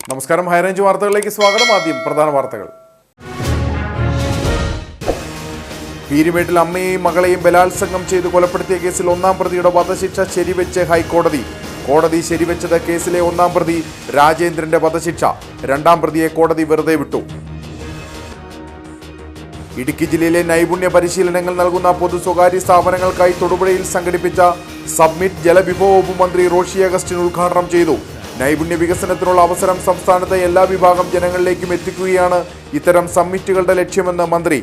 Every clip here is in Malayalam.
നമസ്കാരം, ഹൈറേഞ്ച് വാർത്തകളിലേക്ക് സ്വാഗതം. ആദ്യം പ്രധാന വാർത്തകൾ. പീരുമേട്ടിൽ അമ്മയെയും മകളെയും ബലാത്സംഗം ചെയ്ത് കൊലപ്പെടുത്തിയ കേസിൽ ഒന്നാം പ്രതിയുടെ വധശിക്ഷ ശരിവെച്ച് ഹൈക്കോടതി. കോടതി ശരിവെച്ചത് കേസിലെ ഒന്നാം പ്രതി രാജേന്ദ്രന്റെ വധശിക്ഷ. രണ്ടാം പ്രതിയെ കോടതി വെറുതെ വിട്ടു. ഇടുക്കി ജില്ലയിലെ നൈപുണ്യ പരിശീലനങ്ങൾ നൽകുന്ന പൊതു സ്വകാര്യ സ്ഥാപനങ്ങൾക്കായി തൊടുപുഴയിൽ സംഘടിപ്പിച്ച സബ്മിറ്റ് ജലവിഭവ വകുപ്പ് മന്ത്രി റോഷി അഗസ്റ്റിൻ ഉദ്ഘാടനം ചെയ്തു. നൈപുണ്യ വികസനത്തിനുള്ള അവസരം സംസ്ഥാനത്തെ എല്ലാ വിഭാഗം ജനങ്ങളിലേക്കും എത്തിക്കുകയാണ് ഇത്തരം സമ്മിറ്റുകളുടെ ലക്ഷ്യമെന്ന് മന്ത്രി.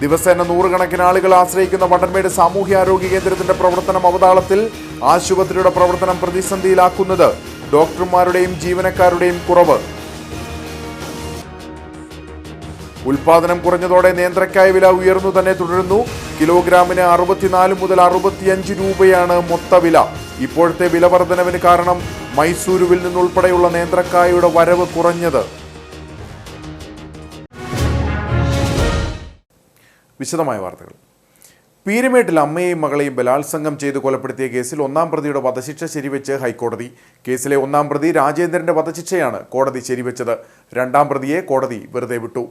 ദിവസേന നൂറുകണക്കിന് ആളുകൾ ആശ്രയിക്കുന്ന വണ്ടൻമേട് സാമൂഹ്യാരോഗ്യ കേന്ദ്രത്തിന്റെ പ്രവർത്തനം അവതാളത്തിൽ. ആശുപത്രിയുടെ പ്രവർത്തനം പ്രതിസന്ധിയിലാക്കുന്നത് ഡോക്ടർമാരുടെയും ജീവനക്കാരുടെയും കുറവ്. ഉൽപാദനം കുറഞ്ഞതോടെ നേന്ത്രക്കായ വില ഉയർന്നു തന്നെ തുടരുന്നു. കിലോഗ്രാമിന് 64 മുതൽ 65 രൂപയാണ് മൊത്തവില. ഇപ്പോഴത്തെ വില വർധനവിന് കാരണം മൈസൂരുവിൽ നിന്നുൾപ്പെടെയുള്ള നേന്ത്രക്കായയുടെ വരവ് കുറഞ്ഞത്. വിശദമായ വാർത്തകൾ. പീരുമേട്ടിൽ അമ്മയെയും മകളെയും ബലാത്സംഗം ചെയ്ത് കൊലപ്പെടുത്തിയ കേസിൽ ഒന്നാം പ്രതിയുടെ വധശിക്ഷ ശരിവെച്ച് ഹൈക്കോടതി. കേസിലെ ഒന്നാം പ്രതി രാജേന്ദ്രന്റെ വധശിക്ഷയാണ് കോടതി ശരിവെച്ചത്. രണ്ടാം പ്രതിയെ കോടതി വെറുതെ വിട്ടു.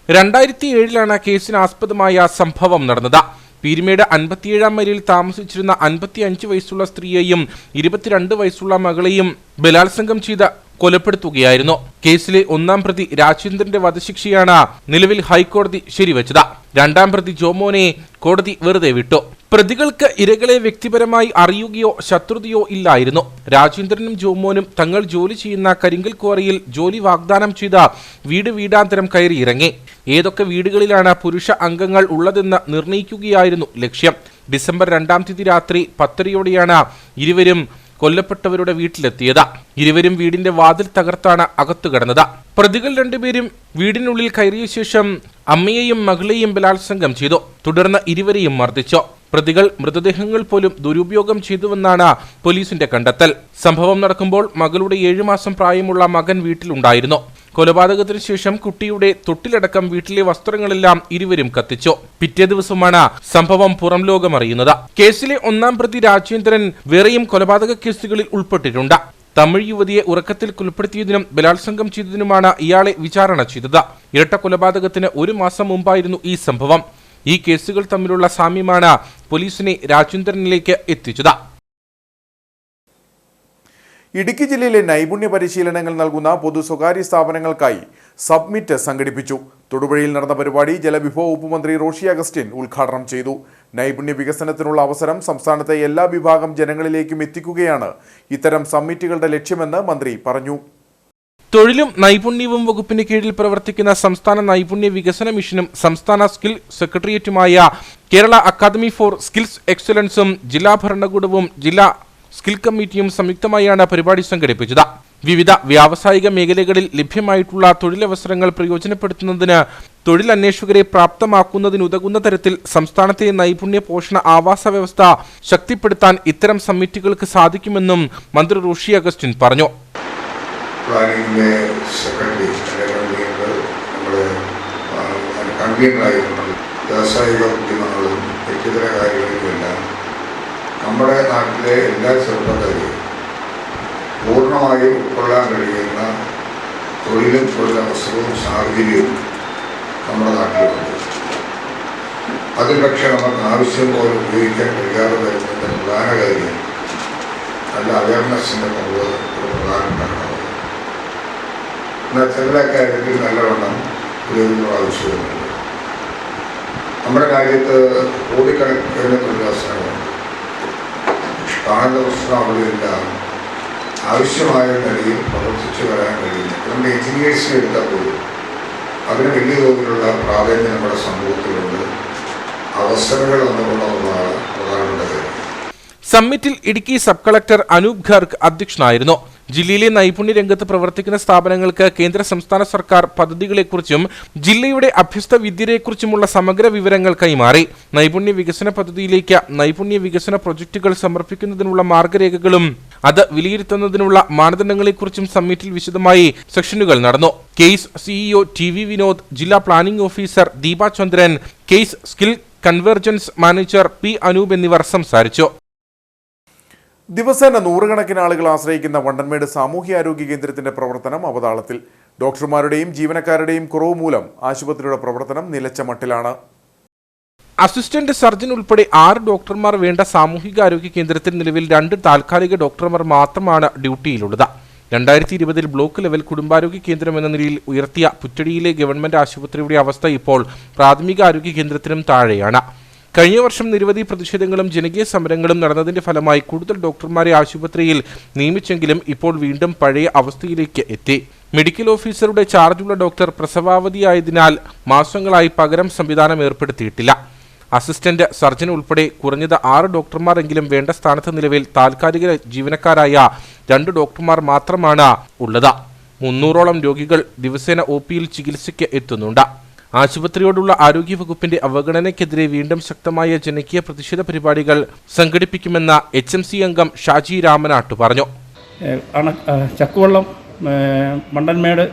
2007 കേസിനാസ്പദമായ സംഭവം നടന്നത്. പീരുമേട് 57 മൈലിൽ താമസിച്ചിരുന്ന 55 വയസ്സുള്ള സ്ത്രീയെയും 22 വയസ്സുള്ള മകളെയും ബലാത്സംഗം ചെയ്ത് കൊലപ്പെടുത്തുകയായിരുന്നു. കേസിലെ ഒന്നാം പ്രതി രാജേന്ദ്രന്റെ വധശിക്ഷയാണ് നിലവിൽ ഹൈക്കോടതി ശരിവെച്ചത്. രണ്ടാം പ്രതി ജോമോനെ കോടതി വെറുതെ വിട്ടു. പ്രതികൾക്ക് ഇരകളെ വ്യക്തിപരമായി അറിയുകയോ ശത്രുതയോ ഇല്ലായിരുന്നു. രാജേന്ദ്രനും ജോമോനും തങ്ങൾ ജോലി ചെയ്യുന്ന കരിങ്കൽ ക്വാറിയിൽ ജോലി വാഗ്ദാനം ചെയ്ത് വീടാന്തരം കയറിയിറങ്ങി. ഏതൊക്കെ വീടുകളിലാണ് പുരുഷ അംഗങ്ങൾ ഉള്ളതെന്ന് നിർണയിക്കുകയായിരുന്നു ലക്ഷ്യം. ഡിസംബർ 2-ാം തീയതി രാത്രി 10:30-യോടെയാണ് ഇരുവരും കൊല്ലപ്പെട്ടവരുടെ വീട്ടിലെത്തിയത്. ഇരുവരും വീടിന്റെ വാതിൽ തകർത്താണ് അകത്തു കടന്നത്. പ്രതികൾ രണ്ടുപേരും വീടിനുള്ളിൽ കയറിയ ശേഷം അമ്മയെയും മകളെയും ബലാത്സംഗം ചെയ്തു. തുടർന്ന് ഇരുവരെയും മർദ്ദിച്ചു. പ്രതികൾ മൃതദേഹങ്ങൾ പോലും ദുരുപയോഗം ചെയ്തുവെന്നാണ് പോലീസിന്റെ കണ്ടെത്തൽ. സംഭവം നടക്കുമ്പോൾ മകളുടെ 7 മാസം പ്രായമുള്ള മകൻ വീട്ടിലുണ്ടായിരുന്നു. കൊലപാതകത്തിന് ശേഷം കുട്ടിയുടെ തൊട്ടിലടക്കം വീട്ടിലെ വസ്ത്രങ്ങളെല്ലാം ഇരുവരും കത്തിച്ചു. പിറ്റേ ദിവസമാണ് സംഭവം പുറം ലോകമറിയുന്നത്. കേസിലെ ഒന്നാം പ്രതി രാജേന്ദ്രൻ വേറെയും കൊലപാതക കേസുകളിൽ ഉൾപ്പെട്ടിട്ടുണ്ട്. തമിഴ് യുവതിയെ ഉറക്കത്തിൽ കൊലപ്പെടുത്തിയതിനും ബലാത്സംഗം ചെയ്തതിനുമാണ് ഇയാളെ വിചാരണ ചെയ്തത്. ഇരട്ട കൊലപാതകത്തിന് 1 മാസം മുമ്പായിരുന്നു ഈ സംഭവം. ഈ കേസുകൾ തമ്മിലുള്ള സാമ്യമാണ് പോലീസിനെ രാജേന്ദ്രനിലേക്ക് എത്തിച്ചത്. ഇടുക്കി ജില്ലയിലെ നൈപുണ്യ പരിശീലനങ്ങൾ നൽകുന്ന പൊതു സ്വകാര്യ സ്ഥാപനങ്ങൾക്കായി സബ്മിറ്റ് സംഘടിപ്പിച്ചു. തൊടുപുഴയിൽ നടന്ന പരിപാടി ജലവിഭവ വകുപ്പ് മന്ത്രി റോഷി അഗസ്റ്റിൻ ഉദ്ഘാടനം ചെയ്തു. നൈപുണ്യ വികസനത്തിനുള്ള അവസരം സംസ്ഥാനത്തെ എല്ലാ വിഭാഗം ജനങ്ങളിലേക്കും എത്തിക്കുകയാണ് ഇത്തരം സമ്മിറ്റുകളുടെ ലക്ഷ്യമെന്ന് മന്ത്രി പറഞ്ഞു. തൊഴിലും നൈപുണ്യവും വകുപ്പിന് കീഴിൽ പ്രവർത്തിക്കുന്ന സംസ്ഥാന നൈപുണ്യ വികസന മിഷനും സംസ്ഥാന സ്കിൽ സെക്രട്ടേറിയറ്റുമായ കേരള അക്കാദമി ഫോർ സ്കിൽസ് എക്സലൻസും ജില്ലാ ഭരണകൂടവും ജില്ലാ സ്കിൽ കമ്മിറ്റിയും സംയുക്തമായാണ് പരിപാടി സംഘടിപ്പിച്ചത്. വിവിധ വ്യാവസായിക മേഖലകളിൽ ലഭ്യമായിട്ടുള്ള തൊഴിലവസരങ്ങൾ പ്രയോജനപ്പെടുത്തുന്നതിന് തൊഴിലന്വേഷകരെ പ്രാപ്തമാക്കുന്നതിനുതകുന്ന തരത്തിൽ സംസ്ഥാനത്തെ നൈപുണ്യ പോഷണ ആവാസ വ്യവസ്ഥ ശക്തിപ്പെടുത്താൻ ഇത്തരം സമ്മിറ്റുകൾക്ക് സാധിക്കുമെന്നും മന്ത്രി റോഷി അഗസ്റ്റിൻ പറഞ്ഞു. പ്ലാനിങ്ങിൻ്റെ സെക്രട്ടറി കൺവീനറായിരുന്നു. വ്യാവസായിക ഉദ്യമങ്ങളും വ്യക്തിഗത കാര്യങ്ങളിലുമെല്ലാം നമ്മുടെ നാട്ടിലെ എല്ലാ ചെറുപ്പക്കാരെയും പൂർണ്ണമായും ഉൾക്കൊള്ളാൻ കഴിയുന്ന തൊഴിലും തൊഴിലവസരവും സാഹചര്യവും നമ്മുടെ നാട്ടിലുണ്ട്. അതിൽ പക്ഷേ നമുക്ക് ആവശ്യം പോലെ ഉപയോഗിക്കാൻ കഴിയാതെ വരുന്നതിൻ്റെ പ്രധാന കാര്യം നല്ല അവയർനെസ്സിൻ്റെ കുറവ് ഒരു പ്രധാന കാരണമാണ്. എന്നാൽ ചില കാര്യത്തിൽ നല്ലവണ്ണം പുരോഗതി ആവശ്യമുണ്ട്. നമ്മുടെ രാജ്യത്ത് കോടിക്കണക്കിന് തൊഴിലവസരങ്ങളുണ്ട്. കാണുന്ന പ്രശ്നം അവിടെയില്ല. ആവശ്യമായ നിലയിൽ പ്രവർത്തിച്ചു വരാൻ കഴിയില്ല. നമ്മുടെ എഞ്ചിനീയേഴ്സിനെ എടുത്താൽ പോലും അതിന് വലിയ തോതിലുള്ള പ്രാധാന്യം നമ്മുടെ സമൂഹത്തിലുണ്ട്. അവസരങ്ങൾ വന്നുകൊണ്ടുള്ളതാണ് പ്രധാനപ്പെട്ട കാര്യം. സമ്മിറ്റിൽ ഇടുക്കി സബ് കളക്ടർ അനൂപ് ഖർഗ് അധ്യക്ഷനായിരുന്നു. ജില്ലയിലെ നൈപുണ്യ രംഗത്ത് പ്രവർത്തിക്കുന്ന സ്ഥാപനങ്ങൾക്ക് കേന്ദ്ര സംസ്ഥാന സർക്കാർ പദ്ധതികളെക്കുറിച്ചും ജില്ലയുടെ അഭ്യസ്ത വിദ്യരെക്കുറിച്ചുമുള്ള സമഗ്ര വിവരങ്ങൾ കൈമാറി. നൈപുണ്യ വികസന പദ്ധതിയിലേക്ക് നൈപുണ്യ വികസന പ്രൊജക്ടുകൾ സമർപ്പിക്കുന്നതിനുള്ള മാർഗരേഖകളും അത് വിലയിരുത്തുന്നതിനുള്ള മാനദണ്ഡങ്ങളെക്കുറിച്ചും സമ്മിറ്റിൽ വിശദമായി സെഷനുകൾ നടന്നു. കേസ് സിഇഒ TV വിനോദ്, ജില്ലാ planning officer Deepa Chandran, KASE skill convergence manager P Anoop എന്നിവർ സംസാരിച്ചു. ദിവസേന നൂറുകണക്കിന് ആളുകൾ ആശ്രയിക്കുന്ന വണ്ടൻമേട് സാമൂഹ്യാരോഗ്യ കേന്ദ്രത്തിന്റെ പ്രവർത്തനം അവതാളത്തിൽ. ഡോക്ടർമാരുടെയും ജീവനക്കാരുടെയും കുറവ് മൂലം ആശുപത്രിയുടെ പ്രവർത്തനം നിലച്ച മട്ടിലാണ്. അസിസ്റ്റന്റ് സർജൻ ഉൾപ്പെടെ 6 ഡോക്ടർമാർ വേണ്ട സാമൂഹികാരോഗ്യ കേന്ദ്രത്തിൽ നിലവിൽ 2 താൽക്കാലിക ഡോക്ടർമാർ മാത്രമാണ് ഡ്യൂട്ടിയിലുള്ളത്. 2020 ബ്ലോക്ക് ലെവൽ കുടുംബാരോഗ്യ കേന്ദ്രം എന്ന നിലയിൽ ഉയർത്തിയ പുറ്റടിയിലെ ഗവൺമെന്റ് ആശുപത്രിയുടെ അവസ്ഥ ഇപ്പോൾ പ്രാഥമിക ആരോഗ്യ കേന്ദ്രത്തിനും താഴെയാണ്. കഴിഞ്ഞ വർഷം നിരവധി പ്രതിഷേധങ്ങളും ജനകീയ സമരങ്ങളും നടന്നതിന്റെ ഫലമായി കൂടുതൽ ഡോക്ടർമാരെ ആശുപത്രിയിൽ നിയമിച്ചെങ്കിലും ഇപ്പോൾ വീണ്ടും പഴയ അവസ്ഥയിലേക്ക് എത്തി. മെഡിക്കൽ ഓഫീസറുടെ ചാർജുള്ള ഡോക്ടർ പ്രസവാവധിയായതിനാൽ മാസങ്ങളായി പകരം സംവിധാനം ഏർപ്പെടുത്തിയിട്ടില്ല. അസിസ്റ്റന്റ് സർജൻ ഉൾപ്പെടെ കുറഞ്ഞത് 6 ഡോക്ടർമാരെങ്കിലും വേണ്ട സ്ഥാനത്ത് നിലവിൽ താൽക്കാലിക ജീവനക്കാരായ 2 ഡോക്ടർമാർ മാത്രമാണ് ഉള്ളത്. 300ഓളം രോഗികൾ ദിവസേന OPയിൽ ചികിത്സയ്ക്ക് എത്തുന്നുണ്ട്. ആശുപത്രിയോടുള്ള ആരോഗ്യവകുപ്പിന്റെ അവഗണനയ്ക്കെതിരെ വീണ്ടും ശക്തമായ ജനകീയ പ്രതിഷേധ പരിപാടികൾ സംഘടിപ്പിക്കുമെന്ന് HMC അംഗം ഷാജി രാമനാട്ട് പറഞ്ഞു. ചക്കുവള്ളം, മണ്ടൻമേട്,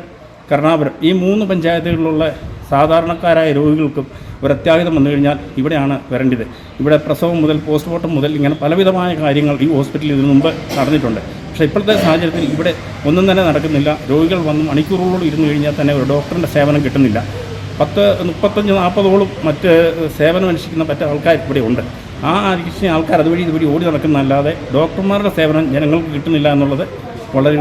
കരുണാപുരം ഈ 3 പഞ്ചായത്തുകളിലുള്ള സാധാരണക്കാരായ രോഗികൾക്കും ഒരു അത്യാഹിതം വന്നു കഴിഞ്ഞാൽ ഇവിടെയാണ് വരേണ്ടത്. ഇവിടെ പ്രസവം മുതൽ പോസ്റ്റ്മോർട്ടം മുതൽ ഇങ്ങനെ പലവിധമായ കാര്യങ്ങൾ ഈ ഹോസ്പിറ്റലിൽ ഇതിനു മുമ്പ് നടന്നിട്ടുണ്ട്. പക്ഷേ ഇപ്പോഴത്തെ സാഹചര്യത്തിൽ ഇവിടെ ഒന്നും തന്നെ നടക്കുന്നില്ല. രോഗികൾ വന്ന് മണിക്കൂറുകളോളം ഇരുന്ന് കഴിഞ്ഞാൽ തന്നെ ഒരു ഡോക്ടറിൻ്റെ സേവനം കിട്ടുന്നില്ല. 35-40ഓളം മറ്റ് സേവനം അനുഷ്ഠിക്കുന്ന മറ്റ് ആൾക്കാർ ഇവിടെ ഉണ്ട്. ആ അനുഷ്ഠിക്കുന്ന ആൾക്കാർ അതുവഴി ഇതുവഴി ഓടി നടക്കുന്നതല്ലാതെ ഡോക്ടർമാരുടെ സേവനം ജനങ്ങൾക്ക് കിട്ടുന്നില്ല എന്നുള്ളത് വളരെ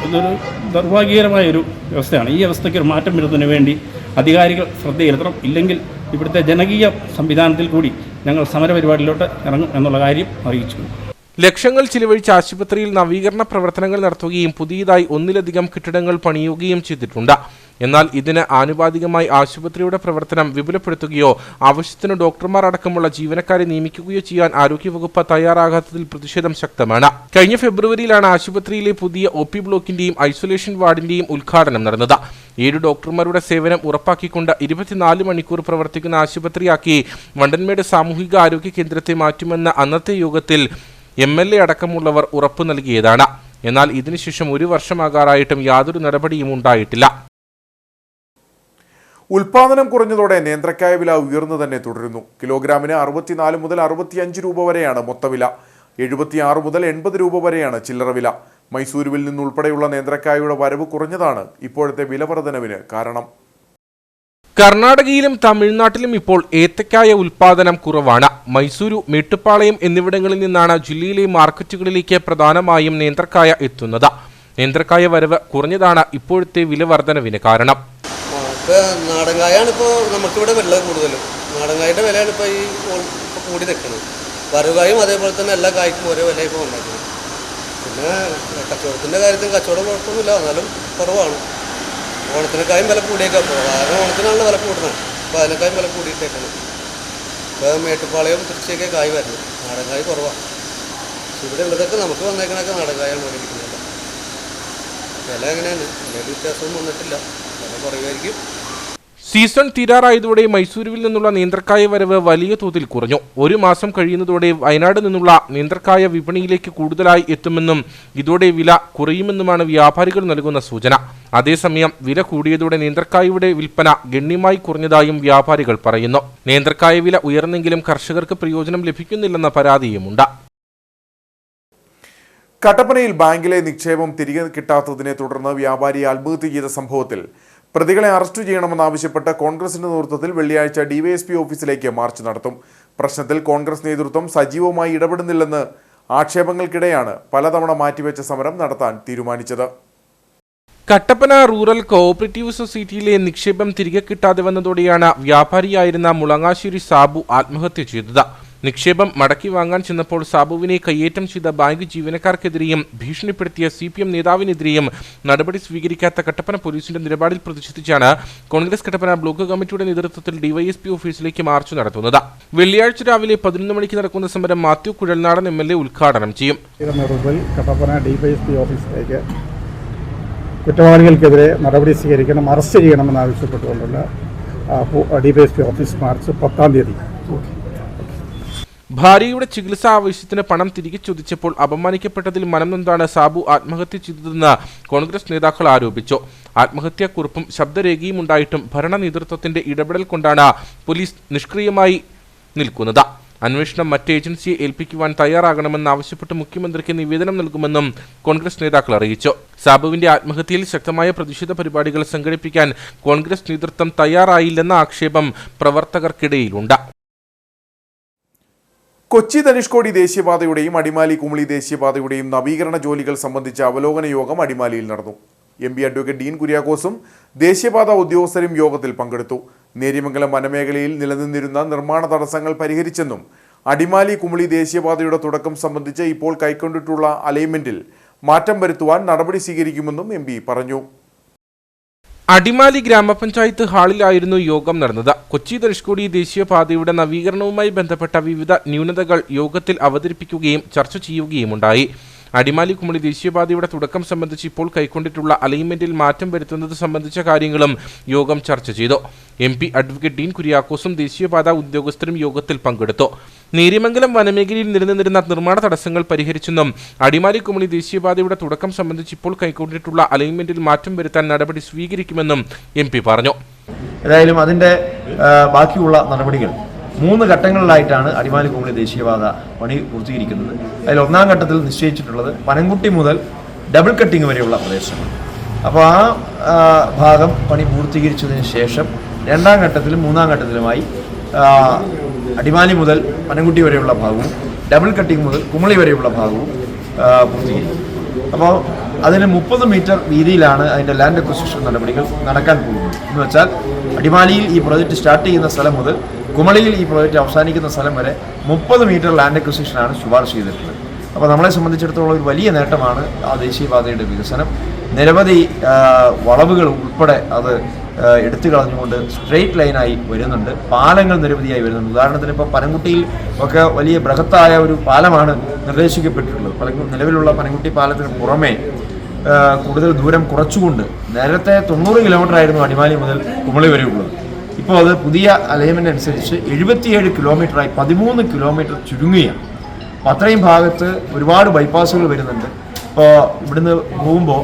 ഇതൊരു ദൗർഭാഗ്യകരമായൊരു വ്യവസ്ഥയാണ്. ഈ അവസ്ഥയ്ക്ക് ഒരു മാറ്റം വരുന്നതിന് വേണ്ടി അധികാരികൾ ശ്രദ്ധ ചെലുത്തണം. ഇല്ലെങ്കിൽ ഇവിടുത്തെ ജനകീയ സംവിധാനത്തിൽ കൂടി ഞങ്ങൾ സമരപരിപാടിയിലോട്ട് ഇറങ്ങും എന്നുള്ള കാര്യം അറിയിച്ചു. ലക്ഷങ്ങൾ ചിലവഴിച്ച് ആശുപത്രിയിൽ നവീകരണ പ്രവർത്തനങ്ങൾ നടത്തുകയും പുതിയതായി 1ലധികം കെട്ടിടങ്ങൾ പണിയുകയും ചെയ്തിട്ടുണ്ട്. എന്നാൽ ഇതിന് ആനുപാതികമായി ആശുപത്രിയുടെ പ്രവർത്തനം വിപുലപ്പെടുത്തുകയോ ആവശ്യത്തിന് ഡോക്ടർമാർ അടക്കമുള്ള ജീവനക്കാരെ നിയമിക്കുകയോ ചെയ്യാൻ ആരോഗ്യവകുപ്പ് തയ്യാറാകാത്തതിൽ പ്രതിഷേധം ശക്തമാണ്. കഴിഞ്ഞ ഫെബ്രുവരിയിലാണ് ആശുപത്രിയിലെ പുതിയ OP ബ്ലോക്കിന്റെയും ഐസൊലേഷൻ വാർഡിന്റെയും ഉദ്ഘാടനം നടന്നത്. 7 ഡോക്ടർമാരുടെ സേവനം ഉറപ്പാക്കിക്കൊണ്ട് 24 മണിക്കൂർ പ്രവർത്തിക്കുന്ന ആശുപത്രിയാക്കി വണ്ടൻമേട് സാമൂഹിക ആരോഗ്യ കേന്ദ്രത്തെ മാറ്റുമെന്ന അന്നത്തെ യോഗത്തിൽ MLA അടക്കമുള്ളവർ ഉറപ്പു നൽകിയതാണ്. എന്നാൽ ഇതിനുശേഷം 1 വർഷമാകാറായിട്ടും യാതൊരു നടപടിയും ഉണ്ടായിട്ടില്ല. ഉൽപാദനം കുറഞ്ഞതോടെ നേന്ത്രക്കായ വില ഉയർന്നു തന്നെ തുടരുന്നു. കിലോഗ്രാമിന് 64 മുതൽ 65 രൂപ വരെയാണ് മൊത്തവില. 76 മുതൽ 80 രൂപ വരെയാണ് ചില്ലറ വില. മൈസൂരുവിൽ നിന്നുൾപ്പെടെയുള്ള നേന്ത്രക്കായയുടെ വരവ് കുറഞ്ഞതാണ് ഇപ്പോഴത്തെ വില വർധനവിന് കാരണം. കർണാടകയിലും തമിഴ്നാട്ടിലും ഇപ്പോൾ ഏത്തക്കായ ഉൽപാദനം കുറവാണ്. മൈസൂരു, മേട്ടുപ്പാളയം എന്നിവിടങ്ങളിൽ നിന്നാണ് ജില്ലയിലെ മാർക്കറ്റുകളിലേക്ക് പ്രധാനമായും നേന്ത്രക്കായ എത്തുന്നത്. നേന്ത്രക്കായ വരവ് കുറഞ്ഞതാണ് ഇപ്പോഴത്തെ വില വർധനവിന് കാരണം. നാടൻകായാണ് ഇപ്പോൾ നമുക്കിവിടെ വില കൂടുതലും. നാടൻകായുടെ വിലയാണ് ഇപ്പോൾ ഈ കൂടി നിൽക്കുന്നത്. വരവുകായും അതേപോലെ തന്നെ എല്ലാ കായ്ക്കും ഓരോ വില ഇപ്പോൾ ഉണ്ടാക്കുന്നത്. പിന്നെ കച്ചവടത്തിൻ്റെ കാര്യത്തിൽ കച്ചവടം കുഴപ്പമൊന്നുമില്ല, എന്നാലും കുറവാണ്. ഓണത്തിനേക്കായും വില കൂടിയേക്കാം. കാരണം ഓണത്തിനാണല്ലോ വില കൂടുന്നത്. അപ്പോൾ അതിനേക്കായും വില കൂടിയിട്ടേക്കാണ്. ഇപ്പോൾ മേട്ടുപ്പാളയും തിരിച്ചൊക്കെ കായ് വരുന്നത്. നാടൻകായ് കുറവാണ്. ഇവിടെ ഉള്ളതൊക്കെ നമുക്ക് വന്നേക്കണൊക്കെ നാടൻകായാണ് മേടിക്കുന്നില്ല. വില എങ്ങനെയാണ്? വില വ്യത്യാസമൊന്നും വന്നിട്ടില്ല. വില കുറയുമായിരിക്കും. സീസൺ തീരാറായതോടെ മൈസൂരുവിൽ നിന്നുള്ള നേന്ത്രക്കായ വരവ് വലിയ തോതിൽ കുറഞ്ഞു. 1 മാസം കഴിയുന്നതോടെ വയനാട് നിന്നുള്ള നേന്ത്രക്കായ വിപണിയിലേക്ക് കൂടുതലായി എത്തുമെന്നും ഇതോടെ വില കുറയുമെന്നുമാണ് വ്യാപാരികൾ നൽകുന്ന സൂചന. അതേസമയം വില കൂടിയതോടെ നേന്ത്രക്കായയുടെ വിൽപ്പന ഗണ്യമായി കുറഞ്ഞതായും വ്യാപാരികൾ പറയുന്നു. നേന്ത്രക്കായ വില ഉയർന്നെങ്കിലും കർഷകർക്ക് പ്രയോജനം ലഭിക്കുന്നില്ലെന്ന പരാതിയുമുണ്ട്. കട്ടപ്പനയിൽ ബാങ്കിലെ നിക്ഷേപം തിരികെ കിട്ടാത്തതിനെ തുടർന്ന് വ്യാപാരി ആത്മഹത്യ ചെയ്ത സംഭവത്തിൽ പ്രതികളെ അറസ്റ്റ് ചെയ്യണമെന്നാവശ്യപ്പെട്ട് കോൺഗ്രസിന്റെ നേതൃത്വത്തിൽ വെള്ളിയാഴ്ച DYSP ഓഫീസിലേക്ക് മാർച്ച് നടത്തും. പ്രശ്നത്തിൽ കോൺഗ്രസ് നേതൃത്വം സജീവമായി ഇടപെടുന്നില്ലെന്ന് ആക്ഷേപങ്ങൾക്കിടെയാണ് പലതവണ മാറ്റിവെച്ച സമരം നടത്താൻ തീരുമാനിച്ചത്. കട്ടപ്പന റൂറൽ കോഓപ്പറേറ്റീവ് സൊസൈറ്റിയിലെ നിക്ഷേപം തിരികെ കിട്ടാതെ വന്നതോടെയാണ് വ്യാപാരിയായിരുന്ന മുളങ്ങാശ്ശേരി സാബു ആത്മഹത്യ ചെയ്തത്. നിക്ഷേപം മടക്കി വാങ്ങാൻ ചെന്നപ്പോൾ സാബുവിനെ കയ്യേറ്റം ചെയ്ത ബാങ്ക് ജീവനക്കാർക്കെതിരെയും ഭീഷണിപ്പെടുത്തിയ CPM നേതാവിനെതിരെയും നടപടി സ്വീകരിക്കാത്ത കട്ടപ്പന പോലീസിന്റെ നിലപാടിൽ പ്രതിഷേധിച്ചാണ് കോൺഗ്രസ് കട്ടപ്പന ബ്ലോക്ക് കമ്മിറ്റിയുടെ നേതൃത്വത്തിൽ DYSP ഓഫീസിലേക്ക് മാർച്ച് നടത്തുന്നത്. വെള്ളിയാഴ്ച രാവിലെ 11 മണിക്ക് നടക്കുന്ന സമരം മാത്യു കുഴൽനാടൻ MLA ഉദ്ഘാടനം ചെയ്യും. കട്ടപ്പന DYSP ഓഫീസിലേക്ക് കുറ്റവാളികൾക്കെതിരെ നടപടി സ്വീകരിക്കണം, അറസ്റ്റ് ചെയ്യണമെന്നാവശ്യപ്പെട്ടുകൊണ്ടുള്ള DYSP ഓഫീസ് മാർച്ച് 10-ാം തീയതി. ഭാര്യയുടെ ചികിത്സാ ആവശ്യത്തിന് പണം തിരികെ ചോദിച്ചപ്പോൾ അപമാനിക്കപ്പെട്ടതിൽ മനംനൊന്താണ് സാബു ആത്മഹത്യ ചെയ്തതെന്ന് കോൺഗ്രസ് നേതാക്കൾ ആരോപിച്ചു. ആത്മഹത്യാക്കുറിപ്പും ശബ്ദരേഖയും ഉണ്ടായിട്ടും ഭരണ നേതൃത്വത്തിന്റെ ഇടപെടൽ കൊണ്ടാണ് പോലീസ് നിഷ്ക്രിയമായി നിൽക്കുന്നത്. അന്വേഷണം മറ്റ് ഏജൻസിയെ ഏൽപ്പിക്കുവാൻ തയ്യാറാകണമെന്നാവശ്യപ്പെട്ട് മുഖ്യമന്ത്രിക്ക് നിവേദനം നൽകുമെന്നും കോൺഗ്രസ് നേതാക്കൾ അറിയിച്ചു. സാബുവിന്റെ ആത്മഹത്യയിൽ ശക്തമായ പ്രതിഷേധ പരിപാടികൾ സംഘടിപ്പിക്കാൻ കോൺഗ്രസ് നേതൃത്വം തയ്യാറായില്ലെന്ന ആക്ഷേപം പ്രവർത്തകർക്കിടയിലുണ്ട്. കൊച്ചി ധനുഷ്കോടി ദേശീയപാതയുടെയും അടിമാലി കുമളി ദേശീയപാതയുടെയും നവീകരണ ജോലികൾ സംബന്ധിച്ച അവലോകന യോഗം അടിമാലിയിൽ നടന്നു. MP അഡ്വക്കേറ്റ് ഡീൻ കുര്യാക്കോസും ദേശീയപാത ഉദ്യോഗസ്ഥരും യോഗത്തിൽ പങ്കെടുത്തു. നേര്യമംഗലം വനമേഖലയിൽ നിലനിന്നിരുന്ന നിർമ്മാണ തടസ്സങ്ങൾ പരിഹരിച്ചെന്നും അടിമാലി കുമളി ദേശീയപാതയുടെ തുടക്കം സംബന്ധിച്ച് ഇപ്പോൾ കൈക്കൊണ്ടിട്ടുള്ള അലൈൻമെന്റിൽ മാറ്റം വരുത്തുവാൻ നടപടി സ്വീകരിക്കുമെന്നും MP പറഞ്ഞു. അടിമാലി ഗ്രാമപഞ്ചായത്ത് ഹാളിലായിരുന്നു യോഗം നടന്നത്. കൊച്ചി ധനുഷ്കോടി ദേശീയപാതയുടെ നവീകരണവുമായി ബന്ധപ്പെട്ട വിവിധ ന്യൂനതകൾ യോഗത്തിൽ അവതരിപ്പിക്കുകയും ചർച്ച ചെയ്യുകയുമുണ്ടായി. അടിമാലി കുമളി ദേശീയപാതയുടെ തുടക്കം സംബന്ധിച്ച് ഇപ്പോൾ കൈക്കൊണ്ടിട്ടുള്ള അലൈൻമെന്റിൽ മാറ്റം വരുത്തുന്നത് സംബന്ധിച്ച കാര്യങ്ങളും യോഗം ചർച്ച ചെയ്തു. MP അഡ്വക്കേറ്റ് ഡീൻ കുര്യാക്കോസും ദേശീയപാത ഉദ്യോഗസ്ഥരും യോഗത്തിൽ പങ്കെടുത്തു. നേര്യമംഗലം വനമേഖലയിൽ നിലനിന്നിരുന്ന നിർമ്മാണ തടസ്സങ്ങൾ പരിഹരിച്ചെന്നും അടിമാലി കുമളി ദേശീയപാതയുടെ തുടക്കം സംബന്ധിച്ച് ഇപ്പോൾ കൈക്കൊണ്ടിട്ടുള്ള അലൈൻമെന്റിൽ മാറ്റം വരുത്താൻ നടപടി സ്വീകരിക്കുമെന്നും MP പറഞ്ഞു. ഏതായാലും അതിൻ്റെ ബാക്കിയുള്ള നടപടികൾ 3 ഘട്ടങ്ങളിലായിട്ടാണ് അടിമാലി കുമളി ദേശീയപാത പണി പൂർത്തീകരിക്കുന്നത്. അതിൽ 1ാം ഘട്ടത്തിൽ നിശ്ചയിച്ചിട്ടുള്ളത് പനംകുട്ടി മുതൽ ഡബിൾ കട്ടിങ് വരെയുള്ള പ്രദേശമാണ്. അപ്പോൾ ആ ഭാഗം പണി പൂർത്തീകരിച്ചതിന് ശേഷം 2ാം ഘട്ടത്തിലും 3ാം ഘട്ടത്തിലുമായി അടിമാലി മുതൽ പനംകുട്ടി വരെയുള്ള ഭാഗവും ഡബിൾ കട്ടിങ് മുതൽ കുമളി വരെയുള്ള ഭാഗവും പൂർത്തീകരിക്കും. അപ്പോൾ അതിന് 30 മീറ്റർ വീതിയിലാണ് അതിൻ്റെ ലാൻഡ് അക്വിസിഷൻ നടപടികൾ നടക്കാൻ പോകുന്നത്. എന്ന് വെച്ചാൽ അടിമാലിയിൽ ഈ പ്രോജക്റ്റ് സ്റ്റാർട്ട് ചെയ്യുന്ന സ്ഥലം മുതൽ കുമളിയിൽ ഈ പ്രോജക്റ്റ് അവസാനിക്കുന്ന സ്ഥലം വരെ 30 മീറ്റർ ലാൻഡ് അക്വിസിഷനാണ് ശുപാർശ ചെയ്തിട്ടുള്ളത്. അപ്പോൾ നമ്മളെ സംബന്ധിച്ചിടത്തോളം ഒരു വലിയ നേട്ടമാണ് ആ ദേശീയപാതയുടെ വികസനം. നിരവധി വളവുകൾ ഉൾപ്പെടെ അത് എടുത്തു കളഞ്ഞുകൊണ്ട് സ്ട്രെയിറ്റ് ലൈനായി വരുന്നുണ്ട്. പാലങ്ങൾ നിരവധിയായി വരുന്നുണ്ട്. ഉദാഹരണത്തിന് ഇപ്പോൾ പനംകുട്ടിയിൽ ഒക്കെ വലിയ ബൃഹത്തായ ഒരു പാലമാണ് നിർദ്ദേശിക്കപ്പെട്ടിട്ടുള്ളത്. നിലവിലുള്ള പനംകുട്ടി പാലത്തിന് പുറമെ കൂടുതൽ ദൂരം കുറച്ചുകൊണ്ട് നേരത്തെ 90 കിലോമീറ്റർ ആയിരുന്നു അടിമാലി മുതൽ കുമളി വരെ ഉള്ളത്. ഇപ്പോൾ അത് പുതിയ അലൈൻമെൻ്റ് അനുസരിച്ച് 77 കിലോമീറ്ററായി 13 കിലോമീറ്റർ ചുരുങ്ങുകയാണ്. അപ്പോൾ അത്രയും ഭാഗത്ത് ഒരുപാട് ബൈപ്പാസുകൾ വരുന്നുണ്ട്. ഇപ്പോൾ ഇവിടുന്ന് പോകുമ്പോൾ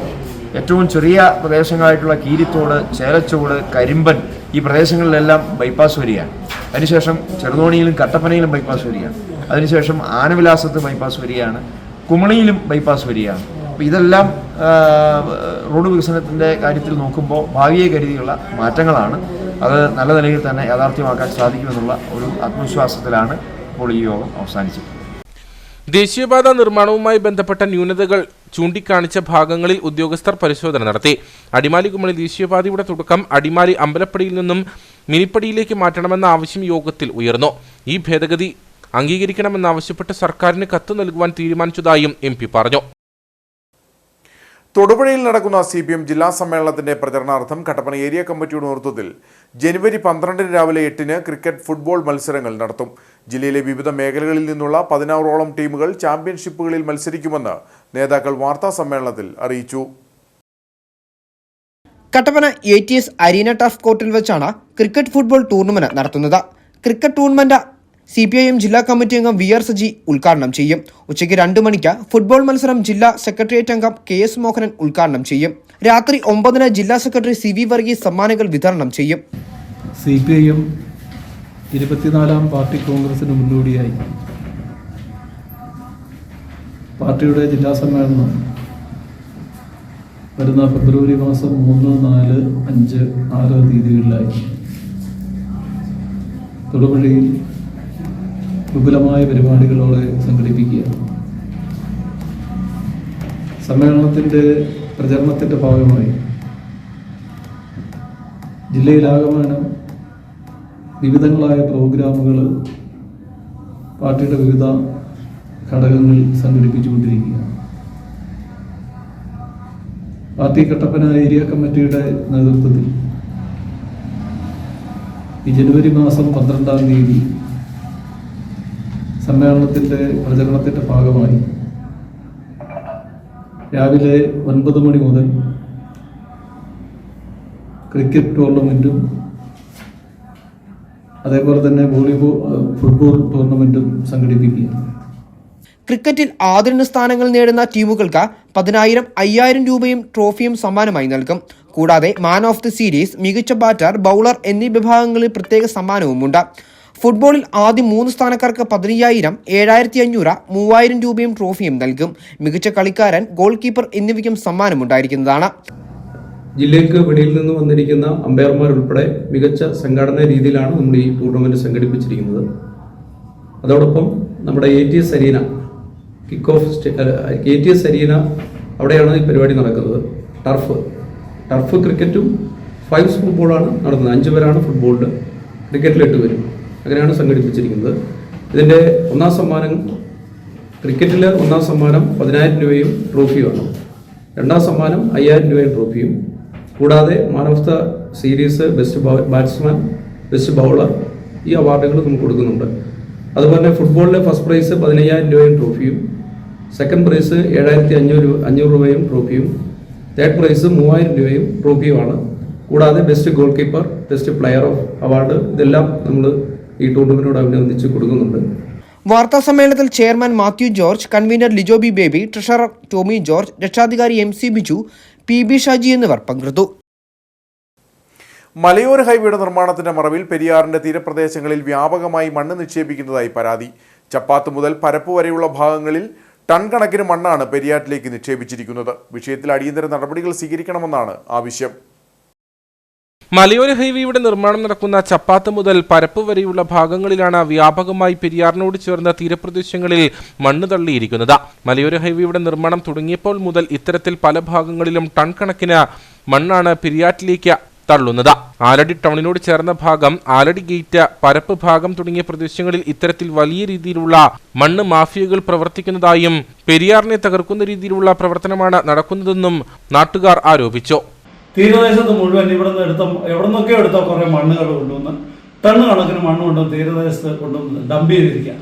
ഏറ്റവും ചെറിയ പ്രദേശങ്ങളായിട്ടുള്ള കീരിത്തോട്, ചേലച്ചോട്, കരിമ്പൻ ഈ പ്രദേശങ്ങളിലെല്ലാം ബൈപ്പാസ് വരികയാണ്. അതിനുശേഷം ചെറുതോണിയിലും കട്ടപ്പനയിലും ബൈപ്പാസ് വരികയാണ്. അതിനുശേഷം ആനവിലാസത്ത് ബൈപ്പാസ് വരികയാണ്. കുമളിയിലും ബൈപ്പാസ് വരികയാണ്. അപ്പോൾ ഇതെല്ലാം റോഡ് വികസനത്തിൻ്റെ കാര്യത്തിൽ നോക്കുമ്പോൾ ഭാവിയെ കരുതിയുള്ള മാറ്റങ്ങളാണ്. അത് നല്ല നിലയിൽ തന്നെ യാഥാർത്ഥ്യമാക്കാൻ സാധിക്കുമെന്നുള്ള ഒരു ആത്മവിശ്വാസത്തിലാണ് ഇപ്പോൾ ഈ യോഗം അവസാനിച്ചത്. ദേശീയപാത നിർമ്മാണവുമായി ബന്ധപ്പെട്ട ന്യൂനതകൾ ചൂണ്ടിക്കാണിച്ച ഭാഗങ്ങളിൽ ഉദ്യോഗസ്ഥർ പരിശോധന നടത്തി. അടിമാലി കുമളി ദേശീയപാതയുടെ തുടക്കം അടിമാലി അമ്പലപ്പടിയിൽ നിന്നും മിനിപ്പടിയിലേക്ക് മാറ്റണമെന്ന ആവശ്യം യോഗത്തിൽ ഉയർന്നു. ഈ ഭേദഗതി അംഗീകരിക്കണമെന്നാവശ്യപ്പെട്ട് സർക്കാരിന് കത്ത് നൽകുവാൻ തീരുമാനിച്ചതായും MP പറഞ്ഞു. തൊടുപുഴയിൽ നടക്കുന്ന CPM ജില്ലാ സമ്മേളനത്തിന്റെ പ്രചരണാർത്ഥം കട്ടപ്പന ഏരിയ കമ്മിറ്റിയുടെ നേതൃത്വത്തിൽ ജനുവരി 12 രാവിലെ 8 ക്രിക്കറ്റ് ഫുട്ബോൾ മത്സരങ്ങൾ നടത്തും. ജില്ലയിലെ വിവിധ മേഖലകളിൽ നിന്നുള്ള 16ഓളം ടീമുകൾ ചാമ്പ്യൻഷിപ്പുകളിൽ മത്സരിക്കുമെന്ന് നേതാക്കൾ വാർത്താ സമ്മേളനത്തിൽ അറിയിച്ചു. കട്ടപ്പന ATS അരീന ടർഫ് കോർട്ടിൽ വെച്ചാണ് ക്രിക്കറ്റ് ഫുട്ബോൾ ടൂർണമെന്റ് നടത്തുന്നത്. ക്രിക്കറ്റ് ടൂർണമെന്റ് CPIM ജില്ലാ കമ്മിറ്റി അംഗം VR സജി ഉദ്ഘാടനം ചെയ്യും. ഉച്ചയ്ക്ക് 2 മണിക്ക് ഫുട്ബോൾ മത്സരം ജില്ലാ സെക്രട്ടേറിയറ്റ് അംഗം KS മോഹനൻ ഉദ്ഘാടനം ചെയ്യും. രാത്രി 9 ജില്ലാ സെക്രട്ടറി CV വർഗീസ് സമ്മാനങ്ങൾ വിതരണം ചെയ്യും. CPIM 24ാം പാർട്ടി കോൺഗ്രസിന് മുന്നോടിയായി പാർട്ടിയുടെ ജില്ലാ സമ്മേളനം വരുന്ന ഫെബ്രുവരി മാസം 3, 4, 5, 6 തീയതികളിലായി തൊടുപുഴയിൽ വിപുലമായ പരിപാടികളോടെ സംഘടിപ്പിക്കുക. സമ്മേളനത്തിൻ്റെ പ്രചരണത്തിൻ്റെ ഭാഗമായി ജില്ലയിലാകമാനം വിവിധങ്ങളായ പ്രോഗ്രാമുകൾ പാർട്ടിയുടെ വിവിധ ഘടകങ്ങൾ സംഘടിപ്പിച്ചുകൊണ്ടിരിക്കുകയാണ്. പാർട്ടി കട്ടപ്പന ഏരിയ കമ്മിറ്റിയുടെ നേതൃത്വത്തിൽ ഈ ജനുവരി മാസം 12 തീയതി സമ്മേളനത്തിൻ്റെ പ്രചരണത്തിൻ്റെ ഭാഗമായി രാവിലെ 9 മണി മുതൽ ക്രിക്കറ്റ് ടൂർണമെൻറ്റും അതേപോലെ തന്നെ ഫുട്ബോൾ ടൂർണമെൻറ്റും സംഘടിപ്പിക്കുക. ക്രിക്കറ്റിൽ ആദരണ സ്ഥാനങ്ങൾ നേടുന്ന ടീമുകൾക്ക് 10,000, 5,000 രൂപയും ട്രോഫിയും സമ്മാനമായി നൽകും. കൂടാതെ മാൻ ഓഫ് ദി സീരീസ്, മികച്ച ബാറ്റർ, ബൗളർ എന്നീ വിഭാഗങ്ങളിൽ പ്രത്യേക സമ്മാനവുമുണ്ട്. ഫുട്ബോളിൽ ആദ്യ 3 സ്ഥാനക്കാർക്ക് 15,000, 7,500, 3,000 രൂപയും ട്രോഫിയും നൽകും. മികച്ച കളിക്കാരൻ, ഗോൾ കീപ്പർ എന്നിവയ്ക്കും സമ്മാനമുണ്ടായിരിക്കുന്നതാണ്. ജില്ലയ്ക്ക് വെളിയിൽ നിന്ന് വന്നിരിക്കുന്ന അമ്പയർമാരുൾപ്പെടെ മികച്ച സംഘാടന രീതിയിലാണ് നമ്മൾ ഈ ടൂർണമെന്റ് സംഘടിപ്പിച്ചിരിക്കുന്നത്. അതോടൊപ്പം നമ്മുടെ ATS അരീന ATS അരീന അവിടെയാണ് ഈ പരിപാടി നടക്കുന്നത്. ടർഫ് ക്രിക്കറ്റും 5 ഫുട്ബോളാണ് നടന്നത്. 5 പേരാണ് ഫുട്ബോളിൽ, ക്രിക്കറ്റിൽ 8 പേരും. അങ്ങനെയാണ് സംഘടിപ്പിച്ചിരിക്കുന്നത്. ഇതിൻ്റെ ഒന്നാം സമ്മാനം, ക്രിക്കറ്റിൽ ഒന്നാം സമ്മാനം 10,000 രൂപയും ട്രോഫിയുമാണ്. രണ്ടാം സമ്മാനം 5,000 രൂപയും ട്രോഫിയും. കൂടാതെ man of the series, best batsman, best bowler ഈ അവാർഡുകൾ നമുക്ക് കൊടുക്കുന്നുണ്ട്. അതുപോലെ ഫുട്ബോളിലെ ഫസ്റ്റ് പ്രൈസ് 15,000 രൂപയും ട്രോഫിയും, സെക്കൻഡ് പ്രൈസ് 7,500 രൂപയും ട്രോഫിയും, തേർഡ് പ്രൈസ് 3,000 രൂപയും ട്രോഫിയുമാണ്. കൂടാതെ best goalkeeper, best player of award ഇതെല്ലാം നമ്മൾ ഈ ടൂർണമെന്റിനോടനുബന്ധിച്ച് കൊടുക്കുന്നുണ്ട്. വാർത്താ സമ്മേളനത്തിൽ chairman Mathew George, convener Lijo B Baby, treasurer Tomy George, രക്ഷാധികാരി MC ബിജു, PB ഷാജി എന്നിവർ പങ്കെടുത്തു. മലയോര ഹൈവേയുടെ നിർമ്മാണത്തിന്റെ മറവിൽ പെരിയാറിന്റെ തീരപ്രദേശങ്ങളിൽ വ്യാപകമായി മണ്ണ് നിക്ഷേപിക്കുന്നതായി പരാതി. ചപ്പാത്ത് മുതൽ പരപ്പ് വരെയുള്ള ഭാഗങ്ങളിൽ ടൺ കണക്കിന് മണ്ണാണ് പെരിയാറ്റിലേക്ക് നിക്ഷേപിച്ചിരിക്കുന്നത്. വിഷയത്തിൽ അടിയന്തര നടപടികൾ സ്വീകരിക്കണമെന്നാണ് ആവശ്യം. മലയോര ഹൈവേയുടെ നിർമ്മാണം നടക്കുന്ന ചപ്പാത്ത് മുതൽ പരപ്പ് വരെയുള്ള ഭാഗങ്ങളിലാണ് വ്യാപകമായി പെരിയാറിനോട് ചേർന്ന തീരപ്രദേശങ്ങളിൽ മണ്ണ് തള്ളിയിരിക്കുന്നത്. മലയോര ഹൈവേയുടെ നിർമ്മാണം തുടങ്ങിയപ്പോൾ മുതൽ ഇത്തരത്തിൽ പല ഭാഗങ്ങളിലും ടൺ കണക്കിന് മണ്ണാണ് പെരിയാറ്റിലേക്ക് തള്ളുന്നത്. ആലടി ടൗണിനോട് ചേർന്ന ഭാഗം, ആലടി ഗേറ്റ്, പരപ്പ് ഭാഗം തുടങ്ങിയ പ്രദേശങ്ങളിൽ ഇത്തരത്തിൽ വലിയ രീതിയിലുള്ള മണ്ണ് മാഫിയകൾ പ്രവർത്തിക്കുന്നതായും പെരിയാറിനെ തകർക്കുന്ന രീതിയിലുള്ള പ്രവർത്തനമാണ് നടക്കുന്നതെന്നും നാട്ടുകാർ ആരോപിച്ചു. തീരദേശത്ത് മുഴുവൻ എവിടെ നിന്നൊക്കെ എടുത്ത കുറേ മണ്ണുകൾ കൊണ്ടുവന്ന് ടണ്ണ് കണക്കിന് മണ്ണ് കൊണ്ടുവന്ന് തീരദേശത്ത് കൊണ്ടുവന്ന് ഡംപ് ചെയ്തിരിക്കുക.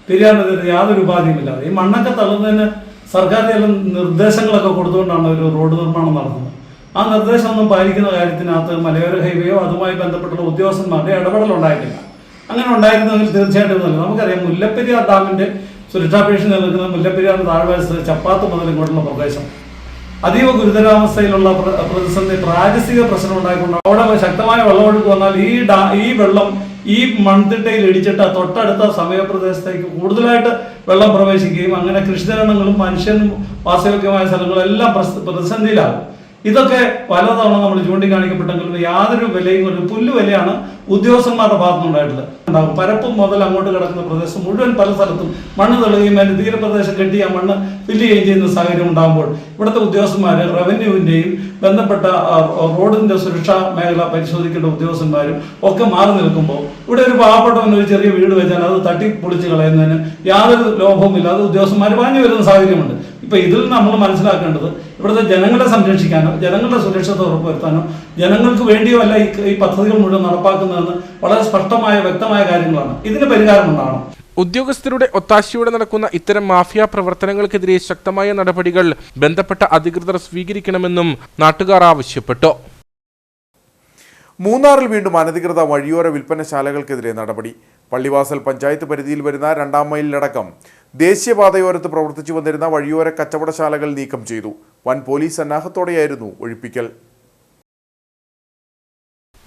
പെരിയാറിനെതിരെ യാതൊരു ഉപാധിയുമില്ലാതെ ഈ മണ്ണൊക്കെ തള്ളുന്നതിന് സർക്കാർ ചില നിർദ്ദേശങ്ങളൊക്കെ കൊടുത്തുകൊണ്ടാണ് ഒരു റോഡ് നിർമ്മാണം നടത്തുന്നത്. ആ നിർദ്ദേശമൊന്നും പാലിക്കുന്ന കാര്യത്തിനകത്ത് മലയോര ഹൈവേയോ അതുമായി ബന്ധപ്പെട്ടുള്ള ഉദ്യോഗസ്ഥന്മാരുടെ ഇടപെടലുണ്ടായിട്ടില്ല. അങ്ങനെ ഉണ്ടായിരുന്നെങ്കിൽ തീർച്ചയായിട്ടും നല്ല. നമുക്കറിയാം, മുല്ലപ്പെരിയാർ ഡാമിന്റെ സുരക്ഷാ ഭീഷണി നിൽക്കുന്ന മുല്ലപ്പെരിയാറിന്റെ താഴ്വശത്ത് ചപ്പാത്ത് മുതൽ ഇങ്ങോട്ടുള്ള പ്രദേശം അതീവ ഗുരുതരാവസ്ഥയിലുള്ള പ്രതിസന്ധി, പ്രാദേശിക പ്രശ്നം ഉണ്ടായിക്കൊണ്ട് അവിടെ ശക്തമായ വെള്ളമൊഴുക്ക് വന്നാൽ ഈ വെള്ളം ഈ മൺതിട്ടയിൽ ഇടിച്ചിട്ട് തൊട്ടടുത്ത സമയപ്രദേശത്തേക്ക് കൂടുതലായിട്ട് വെള്ളം പ്രവേശിക്കുകയും അങ്ങനെ കൃഷിതരണങ്ങളും മനുഷ്യനും വാസയോഗ്യമായ സ്ഥലങ്ങളെല്ലാം പ്രതിസന്ധിയിലാകും. ഇതൊക്കെ പലതവണ നമ്മൾ ചൂണ്ടിക്കാണിക്കപ്പെട്ടെങ്കിലും യാതൊരു വിലയും, ഒരു പുല്ല് വിലയാണ് ഉദ്യോഗസ്ഥന്മാരുടെ ഭാഗത്തുനിന്നുണ്ടായിട്ടുള്ളത്. ഉണ്ടാകും പരപ്പും മുതൽ അങ്ങോട്ട് കിടക്കുന്ന പ്രദേശം മുഴുവൻ പല സ്ഥലത്തും മണ്ണ് തള്ളുകയും അതിന് തീരപ്രദേശം കെട്ടി ആ മണ്ണ് ഫില്ല് ചെയ്യുകയും ചെയ്യുന്ന സാഹചര്യം ഉണ്ടാകുമ്പോൾ ഇവിടുത്തെ ഉദ്യോഗസ്ഥന്മാർ, റവന്യൂവിൻ്റെയും ബന്ധപ്പെട്ട റോഡിന്റെ സുരക്ഷാ മേഖല പരിശോധിക്കേണ്ട ഉദ്യോഗസ്ഥന്മാരും ഒക്കെ മാറി നിൽക്കുമ്പോൾ ഇവിടെ ഒരു പാവപ്പെട്ടവൻ ഒരു ചെറിയ വീട് വെച്ചാൽ അത് തട്ടിപ്പൊളിച്ച് കളയുന്നതിന് യാതൊരു ലോഭവുമില്ല. അത് ഉദ്യോഗസ്ഥന്മാർ വാങ്ങി വരുന്ന സാഹചര്യമുണ്ട്. ഇപ്പൊ ഇതിൽ നമ്മൾ മനസ്സിലാക്കേണ്ടത് ഇവിടുത്തെ ജനങ്ങളെ സംരക്ഷിക്കാനോ ജനങ്ങളുടെ സുരക്ഷത ഉറപ്പുവരുത്താനോ ജനങ്ങൾക്ക് വേണ്ടിയോ അല്ല ഈ പദ്ധതികൾ മുഴുവൻ നടപ്പാക്കുന്നതെന്ന് വളരെ സ്പഷ്ടമായ വ്യക്തമായ കാര്യങ്ങളാണ്. ഇതിന് പരിഹാരമുണ്ടാകണം. ഉദ്യോഗസ്ഥരുടെ ഒത്താശയോടെ നടക്കുന്ന ഇത്തരം മാഫിയ പ്രവർത്തനങ്ങൾക്കെതിരെ ശക്തമായ നടപടികൾ ബന്ധപ്പെട്ട അധികൃതർ സ്വീകരിക്കണമെന്നും നാട്ടുകാർ ആവശ്യപ്പെട്ടു. മൂന്നാറിൽ വീണ്ടും അനധികൃത വഴിയോര വിൽപ്പനശാലകൾക്കെതിരെ നടപടി. പള്ളിവാസൽ പഞ്ചായത്ത് പരിധിയിൽ വരുന്ന 2-ാം മൈലിലടക്കം ദേശീയപാതയോരത്ത് പ്രവർത്തിച്ചു വന്നിരുന്ന വഴിയോര കച്ചവടശാലകൾ നീക്കം ചെയ്തു. വൻ പോലീസ് സന്നാഹത്തോടെയായിരുന്നു ഒഴിപ്പിക്കൽ.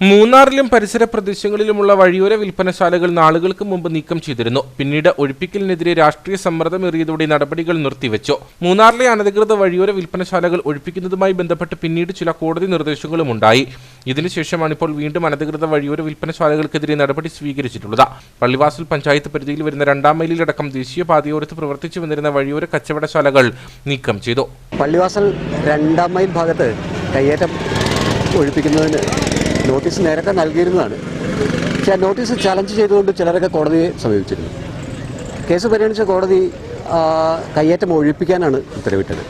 മൂന്നാറിലും പരിസര പ്രദേശങ്ങളിലുമുള്ള വഴിയോര വിൽപ്പനശാലകൾ നാളുകൾക്ക് മുമ്പ് നീക്കം ചെയ്തിരുന്നു. പിന്നീട് ഒഴിപ്പിക്കലിനെതിരെ രാഷ്ട്രീയ സമ്മർദ്ദമേറിയതോടെ നടപടികൾ നിർത്തിവെച്ചു. മൂന്നാറിലെ അനധികൃത വഴിയോര വിൽപ്പനശാലകൾ ഒഴിപ്പിക്കുന്നതുമായി ബന്ധപ്പെട്ട് പിന്നീട് ചില കോടതി നിർദ്ദേശങ്ങളും ഉണ്ടായി. ഇതിനുശേഷമാണ് ഇപ്പോൾ വീണ്ടും അനധികൃത വഴിയോര വിൽപ്പനശാലകൾക്കെതിരെ നടപടി സ്വീകരിച്ചിട്ടുള്ളത്. പള്ളിവാസൽ പഞ്ചായത്ത് പരിധിയിൽ വരുന്ന 2-ാം മൈലിലടക്കം ദേശീയപാതയോരത്ത് പ്രവർത്തിച്ചു വന്നിരുന്ന വഴിയോര കച്ചവടശാലകൾ നീക്കം ചെയ്തു. പള്ളിവാസൽ 2-ാം മൈൽ ഭാഗത്ത് കയ്യേറ്റം ഒഴിപ്പിക്കുന്നതിന് നോട്ടീസ് നേരത്തെ നൽകിയിരുന്നതാണ്. പക്ഷേ ആ നോട്ടീസ് ചലഞ്ച് ചെയ്തുകൊണ്ട് ചിലരൊക്കെ കോടതിയെ സമീപിച്ചിരുന്നു. കേസ് പരിഗണിച്ച കോടതി കയ്യേറ്റം ഒഴിപ്പിക്കാനാണ് ഉത്തരവിട്ടത്.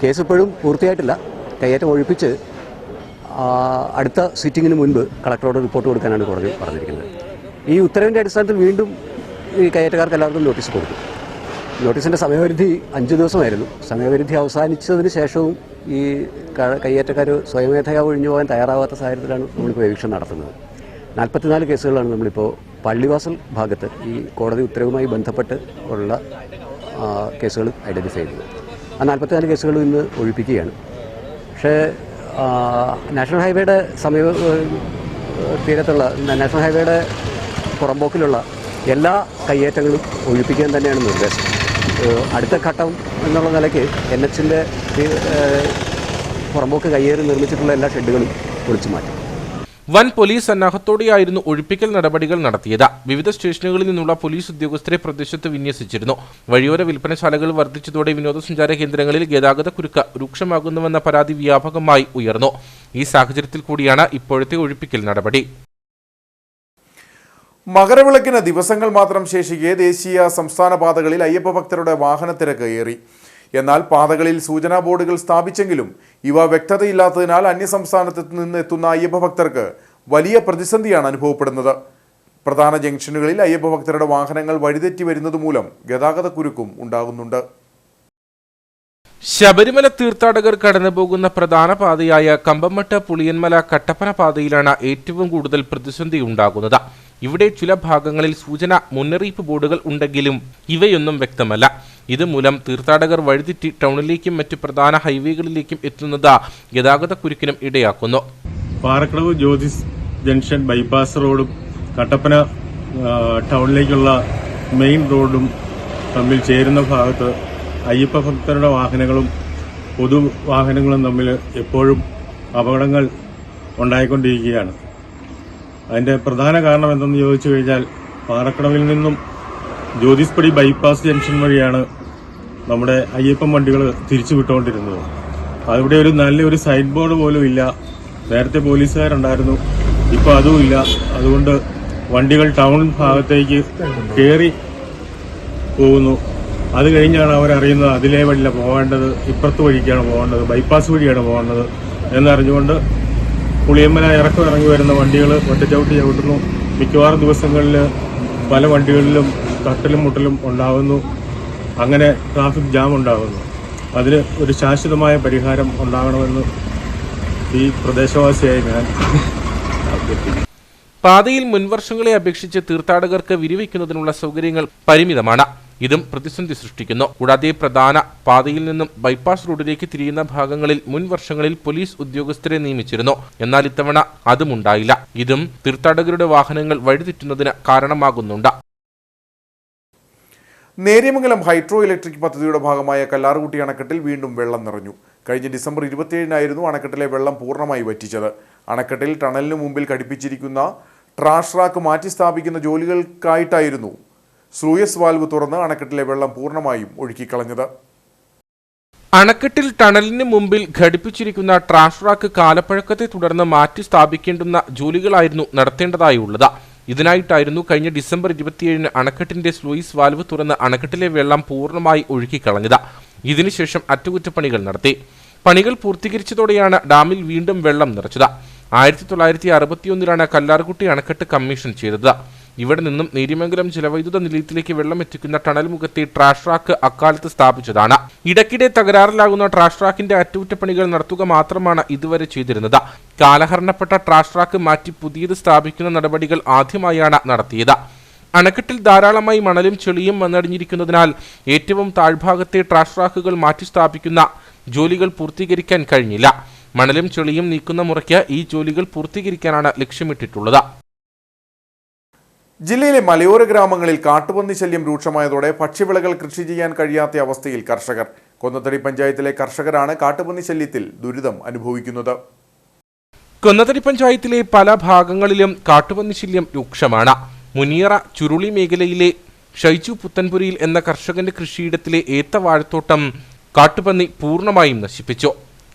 കേസ് ഇപ്പോഴും പൂർത്തിയായിട്ടില്ല. കയ്യേറ്റം ഒഴിപ്പിച്ച് അടുത്ത സിറ്റിങ്ങിന് മുൻപ് കളക്ടറോട് റിപ്പോർട്ട് കൊടുക്കാനാണ് കോടതി പറഞ്ഞിരിക്കുന്നത്. ഈ ഉത്തരവിൻ്റെ അടിസ്ഥാനത്തിൽ വീണ്ടും ഈ കയ്യേറ്റക്കാർക്ക് എല്ലാവർക്കും നോട്ടീസ് കൊടുത്തു. നോട്ടീസിൻ്റെ സമയപരിധി 5 ദിവസമായിരുന്നു. സമയപരിധി അവസാനിച്ചതിന് ശേഷവും ഈ കയ്യേറ്റക്കാർ സ്വയമേധയാ ഒഴിഞ്ഞു പോകാൻ തയ്യാറാവാത്ത സാഹചര്യത്തിലാണ് നമ്മളിപ്പോൾ എവിക്ഷൻ നടത്തുന്നത്. 44 കേസുകളാണ് നമ്മളിപ്പോൾ പള്ളിവാസൽ ഭാഗത്ത് ഈ കോടതി ഉത്തരവുമായി ബന്ധപ്പെട്ട് ഉള്ള കേസുകൾ ഐഡൻറ്റിഫൈ ചെയ്തത്. ആ 44 കേസുകളും ഇന്ന് ഒഴിപ്പിക്കുകയാണ്. പക്ഷേ നാഷണൽ ഹൈവേയുടെ തീരത്തുള്ള നാഷണൽ ഹൈവേയുടെ പുറമ്പോക്കിലുള്ള എല്ലാ കയ്യേറ്റങ്ങളും ഒഴിപ്പിക്കാൻ തന്നെയാണ് നിർദ്ദേശം. അടുത്ത ഘട്ടം എന്നുള്ള നിലയ്ക്ക് NHന്റെ പുറമ്പോക്ക് കയ്യേറി നിർമ്മിച്ചിട്ടുള്ള എല്ലാ ഷെഡുകളും പൊളിച്ചു മാറ്റും. വൻ പോലീസ് സന്നാഹത്തോടെയായിരുന്നു ഒഴിപ്പിക്കൽ നടപടികൾ നടത്തിയത്. വിവിധ സ്റ്റേഷനുകളിൽ നിന്നുള്ള പോലീസ് ഉദ്യോഗസ്ഥരെ പ്രദേശത്ത് വിന്യസിച്ചിരുന്നു. വഴിയോര വിൽപ്പനശാലകൾ വർദ്ധിച്ചതോടെ വിനോദസഞ്ചാര കേന്ദ്രങ്ങളിൽ ഗതാഗതക്കുരുക്ക് രൂക്ഷമാകുന്നുവെന്ന പരാതി വ്യാപകമായി ഉയർന്നു. ഈ സാഹചര്യത്തിൽ കൂടിയാണ് ഇപ്പോഴത്തെ ഒഴിപ്പിക്കൽ നടപടി. മകരവിളക്കിന് ദിവസങ്ങൾ മാത്രം ശേഷിക്കെ ദേശീയ സംസ്ഥാന പാതകളിൽ അയ്യപ്പ ഭക്തരുടെ വാഹനത്തിരക്ക് ഏറി. എന്നാൽ പാതകളിൽ സൂചനാ ബോർഡുകൾ സ്ഥാപിച്ചെങ്കിലും ഇവ വ്യക്തതയില്ലാത്തതിനാൽ അന്യസംസ്ഥാനത്ത് നിന്ന് എത്തുന്ന അയ്യപ്പ ഭക്തർക്ക് വലിയ പ്രതിസന്ധിയാണ് അനുഭവപ്പെടുന്നത്. പ്രധാന ജംഗ്ഷനുകളിൽ അയ്യപ്പ ഭക്തരുടെ വാഹനങ്ങൾ വഴിതെറ്റി വരുന്നതുമൂലം ഗതാഗതക്കുരുക്കും ഉണ്ടാകുന്നുണ്ട്. ശബരിമല തീർത്ഥാടകർ കടന്നുപോകുന്ന പ്രധാന പാതയായ കമ്പംമട്ട് പുളിയന്മല കട്ടപ്പന പാതയിലാണ് ഏറ്റവും കൂടുതൽ പ്രതിസന്ധി ഉണ്ടാകുന്നത്. ഇവിടെ ചില ഭാഗങ്ങളിൽ സൂചന മുന്നറിയിപ്പ് ബോർഡുകൾ ഉണ്ടെങ്കിലും ഇവയൊന്നും വ്യക്തമല്ല. ഇതുമൂലം തീർത്ഥാടകർ വഴിതെറ്റി ടൗണിലേക്കും മറ്റു പ്രധാന ഹൈവേകളിലേക്കും എത്തുന്നത് ഗതാഗതക്കുരുക്കിനും ഇടയാക്കുന്നു. പാറക്കടവ് ജ്യോതിസ് ജംഗ്ഷൻ ബൈപ്പാസ് റോഡും കട്ടപ്പന ടൗണിലേക്കുള്ള മെയിൻ റോഡും തമ്മിൽ ചേരുന്ന ഭാഗത്ത് അയ്യപ്പ ഭക്തരുടെ വാഹനങ്ങളും പൊതുവാഹനങ്ങളും തമ്മിൽ എപ്പോഴും അപകടങ്ങൾ ഉണ്ടായിക്കൊണ്ടിരിക്കുകയാണ്. അതിൻ്റെ പ്രധാന കാരണം എന്തെന്ന് ചോദിച്ചു കഴിഞ്ഞാൽ പാറക്കടവിൽ നിന്നും ജ്യോതിസ്പടി ബൈപ്പാസ് ജംഗ്ഷൻ വഴിയാണ് നമ്മുടെ അയ്യപ്പൻ വണ്ടികൾ തിരിച്ചു വിട്ടുകൊണ്ടിരുന്നത്. അവിടെ ഒരു നല്ലൊരു സൈഡ് ബോർഡ് പോലും ഇല്ല. നേരത്തെ പോലീസുകാരുണ്ടായിരുന്നു, ഇപ്പോൾ അതുമില്ല. അതുകൊണ്ട് വണ്ടികൾ ടൗൺ ഭാഗത്തേക്ക് കയറി പോകുന്നു. അത് കഴിഞ്ഞാണ് അവരറിയുന്നത് അതിലേ വഴിയില്ല പോകേണ്ടത്, ഇപ്പുറത്ത് വഴിക്കാണ് പോകേണ്ടത്, ബൈപ്പാസ് വഴിയാണ് പോകേണ്ടത് എന്നറിഞ്ഞുകൊണ്ട് പുളിയമ്മല ഇറങ്ങി വരുന്ന വണ്ടികൾ ഒറ്റച്ചവിട്ടി ചവിട്ടുന്നു. മിക്കവാറും ദിവസങ്ങളിൽ പല വണ്ടികളിലും തട്ടലും മുട്ടലും ഉണ്ടാകുന്നു. അങ്ങനെ ട്രാഫിക് ജാം ഉണ്ടാകുന്നു. അതിന് ഒരു ശാശ്വതമായ പരിഹാരം ഉണ്ടാകണമെന്ന് ഈ പ്രദേശവാസിയായി ഞാൻ അഭ്യർത്ഥിക്കുന്നു. പാതയിൽ മുൻവർഷങ്ങളെ അപേക്ഷിച്ച് തീർത്ഥാടകർക്ക് വിരിവയ്ക്കുന്നതിനുള്ള സൗകര്യങ്ങൾ പരിമിതമാണ്. ഇതും പ്രതിസന്ധി സൃഷ്ടിക്കുന്നു. കൂടാതെ പ്രധാന പാതയിൽ നിന്നും ബൈപ്പാസ് റോഡിലേക്ക് തിരിയുന്ന ഭാഗങ്ങളിൽ മുൻ വർഷങ്ങളിൽ പോലീസ് ഉദ്യോഗസ്ഥരെ നിയമിച്ചിരുന്നു. എന്നാൽ ഇത്തവണ അതുമുണ്ടായില്ല. ഇതും തീർത്ഥാടകരുടെ വാഹനങ്ങൾ വഴിതെറ്റുന്നതിന് കാരണമാകുന്നുണ്ട്. നേര്യമംഗലം ഹൈഡ്രോ ഇലക്ട്രിക് പദ്ധതിയുടെ ഭാഗമായ കല്ലാറുകുട്ടി അണക്കെട്ടിൽ വീണ്ടും വെള്ളം നിറഞ്ഞു. കഴിഞ്ഞ ഡിസംബർ 27-നായിരുന്നു അണക്കെട്ടിലെ വെള്ളം പൂർണ്ണമായി വറ്റിച്ചത്. അണക്കെട്ടിൽ ടണലിനു മുമ്പിൽ ഘടിപ്പിച്ചിരിക്കുന്ന ട്രാഷ് റാക്ക് മാറ്റി സ്ഥാപിക്കുന്ന ജോലികൾക്കായിട്ടായിരുന്നു സ്ലൂയിസ് വാൽവ് തുറന്ന് അണക്കെട്ടിലെ വെള്ളം പൂർണ്ണമായും ഒഴുക്കിക്കളഞ്ഞത്. അണക്കെട്ടിൽ ടണലിന് മുമ്പിൽ ഘടിപ്പിച്ചിരിക്കുന്ന ട്രാഷ് റാക്ക് കാലപ്പഴക്കത്തെ തുടർന്ന് മാറ്റി സ്ഥാപിക്കേണ്ടുന്ന ജോലികളായിരുന്നു നടത്തേണ്ടതായുള്ളത്. ഇതിനായിട്ടായിരുന്നു കഴിഞ്ഞ ഡിസംബർ 27-ന് അണക്കെട്ടിന്റെ സ്ലൂയിസ് വാൽവ് തുറന്ന് അണക്കെട്ടിലെ വെള്ളം പൂർണ്ണമായി ഒഴുക്കിക്കളഞ്ഞത്. ഇതിനുശേഷം അറ്റകുറ്റപ്പണികൾ നടത്തി. പണികൾ പൂർത്തീകരിച്ചതോടെയാണ് ഡാമിൽ വീണ്ടും വെള്ളം നിറച്ചത്. 1961-ലാണ് കല്ലാർകുട്ടി അണക്കെട്ട് കമ്മീഷൻ ചെയ്തത്. ഇവിടെ നിന്നും നേര്യമംഗലം ജലവൈദ്യുത നിലയത്തിലേക്ക് വെള്ളം എത്തിക്കുന്ന ടണൽ മുഖത്തെ ട്രാഷ് റാക്ക് അക്കാലത്ത് സ്ഥാപിച്ചതാണ്. ഇടയ്ക്കിടെ തകരാറിലാകുന്ന ട്രാഷ് റാക്കിന്റെ അറ്റകുറ്റപ്പണികൾ നടത്തുക മാത്രമാണ് ഇതുവരെ ചെയ്തിരുന്നത്. കാലഹരണപ്പെട്ട ട്രാഷ് റാക്ക് മാറ്റി പുതിയത് സ്ഥാപിക്കുന്ന നടപടികൾ ആദ്യമായാണ് നടത്തിയത്. അണക്കെട്ടിൽ ധാരാളമായി മണലും ചെളിയും വന്നടിഞ്ഞിരിക്കുന്നതിനാൽ ഏറ്റവും താഴ്ഭാഗത്തെ ട്രാഷ് റാക്കുകൾ മാറ്റി സ്ഥാപിക്കുന്ന ജോലികൾ പൂർത്തീകരിക്കാൻ കഴിഞ്ഞില്ല. മണലും ചെളിയും നീക്കുന്ന മുറയ്ക്ക് ഈ ജോലികൾ പൂർത്തീകരിക്കാനാണ് ലക്ഷ്യമിട്ടിട്ടുള്ളത്. ജില്ലയിലെ മലയോര ഗ്രാമങ്ങളിൽ കാട്ടുപന്നി ശല്യം രൂക്ഷമായതോടെ ഭക്ഷ്യവിളകൾ കൃഷി ചെയ്യാൻ കഴിയാത്ത അവസ്ഥയിൽ കർഷകർ. കൊന്നത്തടി പഞ്ചായത്തിലെ കർഷകരാണ് കാട്ടുപന്നി ശല്യത്തിൽ ദുരിതം അനുഭവിക്കുന്നത്. കൊന്നത്തടി പഞ്ചായത്തിലെ പല ഭാഗങ്ങളിലും കാട്ടുപന്നി ശല്യം രൂക്ഷമാണ്. മുനിയറ ചുരുളി മേഖലയിലെ ഷൈജു പുത്തൻപുരിയിൽ എന്ന കർഷകന്റെ കൃഷിയിടത്തിലെ ഏത്തവാഴത്തോട്ടം കാട്ടുപന്നി പൂർണ്ണമായും നശിപ്പിച്ചു.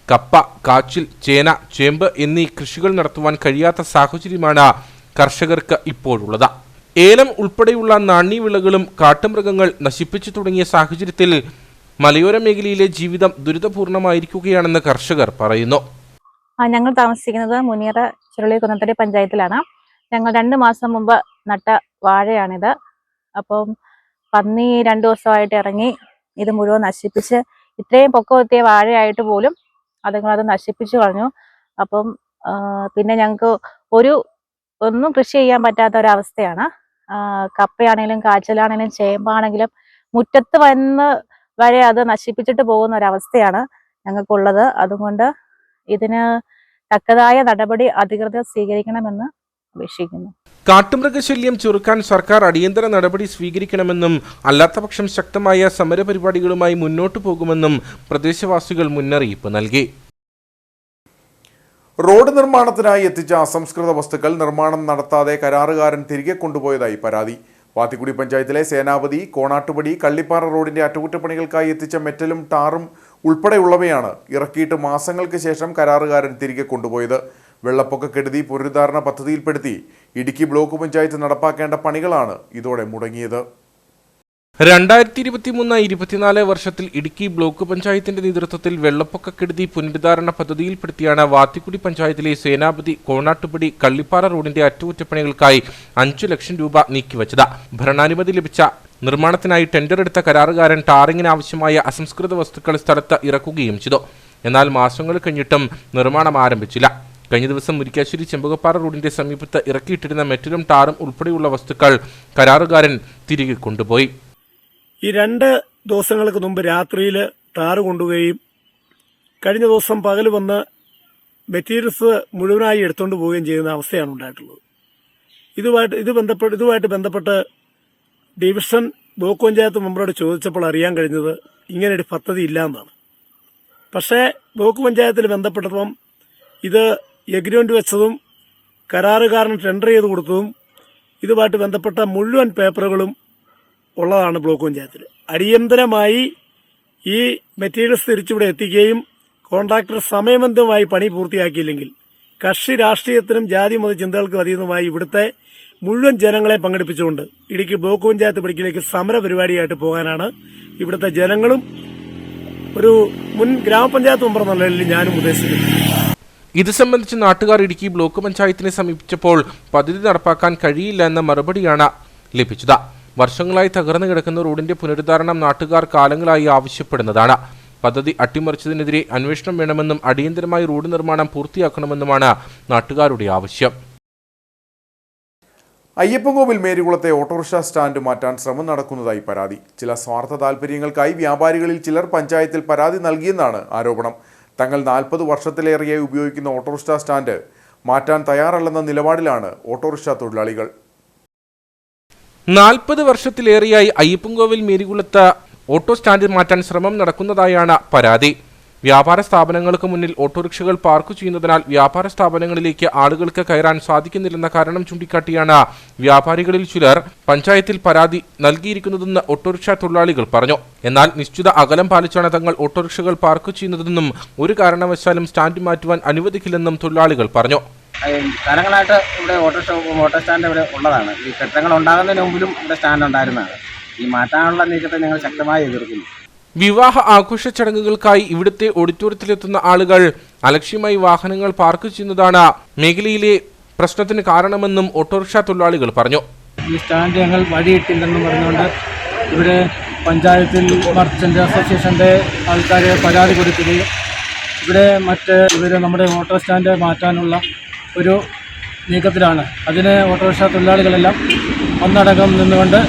കപ്പ, കാച്ചിൽ, ചേന, ചേമ്പ് എന്നീ കൃഷികൾ നടത്തുവാൻ കഴിയാത്ത സാഹചര്യമാണ് കർഷകർക്ക് ഇപ്പോഴുള്ളത്. ഏലം ഉൾപ്പെടെയുള്ള നാണ്യവിളകളും കാട്ടുമൃഗങ്ങൾ നശിപ്പിച്ചു തുടങ്ങിയ സാഹചര്യത്തിൽ മലയോര മേഖലയിലെ ജീവിതം ദുരിതപൂർണമായിരിക്കുകയാണെന്ന് കർഷകർ പറയുന്നു. ഞങ്ങൾ താമസിക്കുന്നത് മുനിയറ ചുരുളി കൊന്നത്തടി പഞ്ചായത്തിലാണ്. ഞങ്ങൾ 2 മാസം മുമ്പ് നട്ട വാഴയാണിത്. അപ്പം പന്നി 2 ദിവസമായിട്ട് ഇറങ്ങി ഇത് മുഴുവൻ നശിപ്പിച്ച്, ഇത്രയും പൊക്കമെത്തിയ വാഴയായിട്ട് പോലും അതുങ്ങളത് നശിപ്പിച്ചു കളഞ്ഞു. അപ്പം പിന്നെ ഞങ്ങൾക്ക് ഒന്നും കൃഷി ചെയ്യാൻ പറ്റാത്ത ഒരവസ്ഥയാണ്. കപ്പയാണെങ്കിലും കാച്ചിലാണെങ്കിലും ചേമ്പാണെങ്കിലും മുറ്റത്ത് വന്ന് വരെ അത് നശിപ്പിച്ചിട്ട് പോകുന്ന ഒരവസ്ഥയാണ് ഞങ്ങൾക്കുള്ളത്. അതുകൊണ്ട് ഇതിന് തക്കതായ നടപടി അധികൃതർ സ്വീകരിക്കണമെന്ന് അപേക്ഷിക്കുന്നു. കാട്ടുമൃഗശല്യം ചെറുക്കാൻ സർക്കാർ അടിയന്തര നടപടി സ്വീകരിക്കണമെന്നും അല്ലാത്തപക്ഷം ശക്തമായ സമരപരിപാടികളുമായി മുന്നോട്ടു പോകുമെന്നും പ്രദേശവാസികൾ മുന്നറിയിപ്പ് നൽകി. റോഡ് നിർമ്മാണത്തിനായി എത്തിച്ച അസംസ്കൃത വസ്തുക്കൾ നിർമ്മാണം നടത്താതെ കരാറുകാരൻ തിരികെ കൊണ്ടുപോയതായി പരാതി. വാത്തിക്കുടി പഞ്ചായത്തിലെ സേനാപതി, കോണാട്ടുപടി, കള്ളിപ്പാറ റോഡിന്റെ അറ്റകുറ്റപ്പണികൾക്കായി എത്തിച്ച മെറ്റലും ടാറും ഉൾപ്പെടെയുള്ളവയാണ് ഇറക്കിയിട്ട് മാസങ്ങൾക്ക് ശേഷം കരാറുകാരൻ തിരികെ കൊണ്ടുപോയത്. വെള്ളപ്പൊക്കക്കെടുതി പുനരുദ്ധാരണ പദ്ധതിയിൽപ്പെടുത്തി ഇടുക്കി ബ്ലോക്ക് പഞ്ചായത്ത് നടപ്പാക്കേണ്ട പണികളാണ് ഇതോടെ മുടങ്ങിയത്. 2023-24 വർഷത്തിൽ ഇടുക്കി ബ്ലോക്ക് പഞ്ചായത്തിന്റെ നേതൃത്വത്തിൽ വെള്ളപ്പൊക്കക്കെടുതി പുനരുദ്ധാരണ പദ്ധതിയിൽപ്പെടുത്തിയാണ് വാത്തിക്കുടി പഞ്ചായത്തിലെ സേനാപതി, കോണാട്ടുപടി, കള്ളിപ്പാറ റോഡിന്റെ അറ്റകുറ്റപ്പണികൾക്കായി 5 ലക്ഷം രൂപ നീക്കിവച്ചത്. ഭരണാനുമതി ലഭിച്ച നിർമ്മാണത്തിനായി ടെൻഡർ എടുത്ത കരാറുകാരൻ ടാറിങ്ങിന് ആവശ്യമായ അസംസ്കൃത വസ്തുക്കൾ സ്ഥലത്ത് ഇറക്കുകയും ചെയ്തു. എന്നാൽ മാസങ്ങൾ കഴിഞ്ഞിട്ടും നിർമ്മാണം ആരംഭിച്ചില്ല. കഴിഞ്ഞ ദിവസം മുരിക്കാശ്ശേരി ചെമ്പകപ്പാറ റോഡിന്റെ സമീപത്ത് ഇറക്കിയിട്ടിരുന്ന മെറ്റലും ടാറും ഉൾപ്പെടെയുള്ള വസ്തുക്കൾ കരാറുകാരൻ തിരികെ കൊണ്ടുപോയി. ഈ 2 ദിവസങ്ങൾക്ക് മുമ്പ് രാത്രിയിൽ ടാറ് കൊണ്ടുപോവുകയും കഴിഞ്ഞ ദിവസം പകൽ വന്ന് മെറ്റീരിയൽസ് മുഴുവനായി എടുത്തുകൊണ്ട് പോവുകയും ചെയ്യുന്ന അവസ്ഥയാണ് ഉണ്ടായിട്ടുള്ളത്. ഇതുമായിട്ട് ബന്ധപ്പെട്ട് ഡിവിഷൻ ബ്ലോക്ക് പഞ്ചായത്ത് മെമ്പറോട് ചോദിച്ചപ്പോൾ അറിയാൻ കഴിഞ്ഞത് ഇങ്ങനെയൊരു പദ്ധതി ഇല്ല എന്നാണ്. പക്ഷേ ബ്ലോക്ക് പഞ്ചായത്തിൽ ബന്ധപ്പെട്ടപ്പം ഇത് എഗ്രിമെന്റ് വെച്ചതും കരാറുകാരന് ടെൻഡർ ചെയ്ത് കൊടുത്തതും ഇതുമായിട്ട് ബന്ധപ്പെട്ട മുഴുവൻ പേപ്പറുകളും ഉള്ളതാണ് ബ്ലോക്ക് പഞ്ചായത്തിൽ. അടിയന്തരമായി ഈ മെറ്റീരിയൽസ് തിരിച്ചിവിടെ എത്തിക്കുകയും കോൺട്രാക്ടർ സമയബന്ധമായി പണി പൂർത്തിയാക്കിയില്ലെങ്കിൽ കക്ഷി രാഷ്ട്രീയത്തിനും ജാതി മത ചിന്തകൾക്കും അതീതമായി ഇവിടുത്തെ മുഴുവൻ ജനങ്ങളെ പങ്കെടുപ്പിച്ചുകൊണ്ട് ഇടുക്കി ബ്ലോക്ക് പഞ്ചായത്ത് പടിക്കലേക്ക് സമര പരിപാടിയായിട്ട് പോകാനാണ് ഇവിടുത്തെ ജനങ്ങളും ഒരു മുൻ ഗ്രാമപഞ്ചായത്ത് മെമ്പർ എന്ന നിലയിൽ ഞാനും ഉദ്ദേശിക്കുന്നത്. ഇത് സംബന്ധിച്ച് നാട്ടുകാർ ഇടുക്കി ബ്ലോക്ക് പഞ്ചായത്തിനെ സമീപിച്ചപ്പോൾ പദ്ധതി നടപ്പാക്കാൻ കഴിയില്ല എന്ന മറുപടിയാണ് ലഭിച്ചത്. വർഷങ്ങളായി തകർന്നു കിടക്കുന്ന റോഡിന്റെ പുനരുദ്ധാരണം നാട്ടുകാർ കാലങ്ങളായി ആവശ്യപ്പെടുന്നതാണ്. പദ്ധതി അട്ടിമറിച്ചതിനെതിരെ അന്വേഷണം വേണമെന്നും അടിയന്തരമായി റോഡ് നിർമ്മാണം പൂർത്തിയാക്കണമെന്നുമാണ് നാട്ടുകാരുടെ ആവശ്യം. അയ്യപ്പൻകോവിൽ മേരികുളത്തെ ഓട്ടോറിക്ഷ സ്റ്റാൻഡ് മാറ്റാൻ ശ്രമം നടക്കുന്നതായി പരാതി. ചില സ്വാർത്ഥ താൽപര്യങ്ങൾക്കായി വ്യാപാരികളിൽ ചിലർ പഞ്ചായത്തിൽ പരാതി നൽകിയെന്നാണ് ആരോപണം. തങ്ങൾ 40 വർഷത്തിലേറെയായി ഉപയോഗിക്കുന്ന ഓട്ടോറിക്ഷ സ്റ്റാൻഡ് മാറ്റാൻ തയ്യാറല്ലെന്ന നിലപാടിലാണ് ഓട്ടോറിക്ഷ തൊഴിലാളികൾ. 40 വർഷത്തിലേറെയായി അയ്യപ്പൻകോവിൽ മേരികുളത്ത് ഓട്ടോ സ്റ്റാൻഡ് മാറ്റാൻ ശ്രമം നടക്കുന്നതായാണ് പരാതി. വ്യാപാര സ്ഥാപനങ്ങൾക്ക് മുന്നിൽ ഓട്ടോറിക്ഷകൾ പാർക്ക് ചെയ്യുന്നതിനാൽ വ്യാപാര സ്ഥാപനങ്ങളിലേക്ക് ആളുകൾക്ക് കയറാൻ സാധിക്കുന്നില്ലെന്ന കാരണം ചൂണ്ടിക്കാട്ടിയാണ് വ്യാപാരികളിൽ ചിലർ പഞ്ചായത്തിൽ പരാതി നൽകിയിരിക്കുന്നതെന്ന് ഓട്ടോറിക്ഷ തൊഴിലാളികൾ പറഞ്ഞു. എന്നാൽ നിശ്ചിത അകലം പാലിച്ചാണ് തങ്ങൾ ഓട്ടോറിക്ഷകൾ പാർക്ക് ചെയ്യുന്നതെന്നും ഒരു കാരണവശാലും സ്റ്റാൻഡ് മാറ്റുവാൻ അനുവദിക്കില്ലെന്നും തൊഴിലാളികൾ പറഞ്ഞു. കാലങ്ങളായിട്ട് ഇവിടെ ഓട്ടോ സ്റ്റാൻഡ് ഇവിടെ ഉള്ളതാണ്. ഈ കെട്ടിടങ്ങൾ ഉണ്ടാകുന്നതിന് മുമ്പിലും ഇവിടെ സ്റ്റാൻഡ് ഉണ്ടായിരുന്നതാണ്. ഈ മാറ്റാനുള്ള നീക്കത്തെ ഞങ്ങൾ ശക്തമായി എതിർക്കുന്നു. വിവാഹ ആഘോഷ ചടങ്ങുകൾക്കായി ഇവിടുത്തെ ഓഡിറ്റോറിയത്തിലെത്തുന്ന ആളുകൾ അലക്ഷ്യമായി വാഹനങ്ങൾ പാർക്ക് ചെയ്യുന്നതാണ് മേഖലയിലെ പ്രശ്നത്തിന് കാരണമെന്നും ഓട്ടോറിക്ഷ തൊഴിലാളികൾ പറഞ്ഞു. ഈ സ്റ്റാൻഡ് ഞങ്ങൾ വഴിയിട്ടില്ലെന്നും പറഞ്ഞുകൊണ്ട് ഇവിടെ പഞ്ചായത്തിൽ മർച്ചൻ്റ് അസോസിയേഷൻ്റെ ആൾക്കാരെ പരാതി കൊടുക്കുകയും ഇവിടെ നമ്മുടെ ഓട്ടോ സ്റ്റാൻഡ് മാറ്റാനുള്ള ഒരു നീക്കത്തിലാണ്. അതിന് ഓട്ടോറിക്ഷ തൊഴിലാളികളെല്ലാം ഒന്നടങ്കം നിന്നുകൊണ്ട്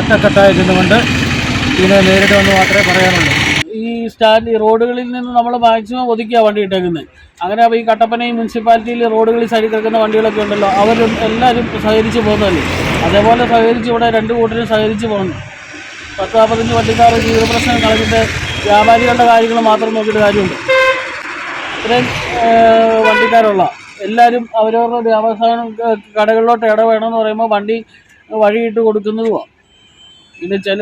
ഒറ്റക്കെട്ടായി നിന്നുകൊണ്ട് ഇതിനെ നേരിടുമെന്ന് മാത്രമേ പറയാനുള്ളൂ. ഈ റോഡുകളിൽ നിന്ന് നമ്മൾ മാക്സിമം ഒതുക്കിയാണ് വണ്ടി ഇട്ടേക്കുന്നത്. അങ്ങനെ ഈ കട്ടപ്പന മുനിസിപ്പാലിറ്റിയിൽ റോഡുകളിൽ സൈഡിൽ കിടക്കുന്ന വണ്ടികളൊക്കെ ഉണ്ടല്ലോ, അവരും എല്ലാവരും സഹകരിച്ച് പോകുന്നതല്ലേ. അതേപോലെ സഹകരിച്ച് ഇവിടെ 2 കൂട്ടരും സഹകരിച്ച് പോകുന്നു. 10-15 വണ്ടിക്കാർ ജീവിത പ്രശ്നം കളഞ്ഞിട്ട് വ്യാപാരികളുടെ കാര്യങ്ങൾ മാത്രം നോക്കിയിട്ട് കാര്യമുണ്ട്. ഇത്രയും വണ്ടിക്കാരുള്ള എല്ലാവരും അവരവരുടെ വ്യാവസായ കടകളിലോട്ട് ഇടവേണമെന്ന് പറയുമ്പോൾ വണ്ടി വഴിയിട്ട് കൊടുക്കുന്നതുമാണ്. പിന്നെ ചില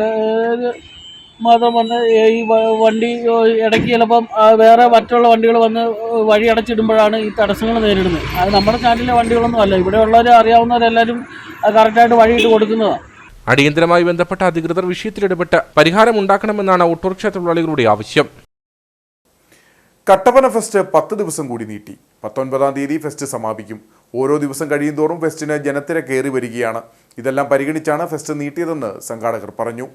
മതം വന്ന് ഈ വണ്ടി ഇടയ്ക്ക് ചിലപ്പം വേറെ മറ്റുള്ള വണ്ടികൾ വന്ന് വഴി അടച്ചിടുമ്പോഴാണ് ഈ തടസ്സങ്ങൾ നേരിടുന്നത്. അത് നമ്മുടെ ചാനലിലെ വണ്ടികളൊന്നും അല്ല, ഇവിടെ ഉള്ളവർ അറിയാവുന്നവരെല്ലാവരും അത് കറക്റ്റായിട്ട് വഴിയിട്ട് കൊടുക്കുന്നതാണ്. അടിയന്തരമായി ബന്ധപ്പെട്ട അധികൃതർ വിഷയത്തിലിടപെട്ട് പരിഹാരമുണ്ടാക്കണമെന്നാണ് ഓട്ടോറിക്ഷ തൊഴിലാളികളുടെ ആവശ്യം. കട്ടപ്പന ഫെസ്റ്റ് 10 ദിവസം കൂടി നീട്ടി. 19-ാം തീയതി ഫെസ്റ്റ് സമാപിക്കും. ഓരോ ദിവസം കഴിയുന്തോറും ഫെസ്റ്റിന് ജനത്തിരക്കേറി വരികയാണ്. ഇതെല്ലാം പരിഗണിച്ചാണ് ഫെസ്റ്റ് നീട്ടിയതെന്ന് സംഘാടകർ പറഞ്ഞു.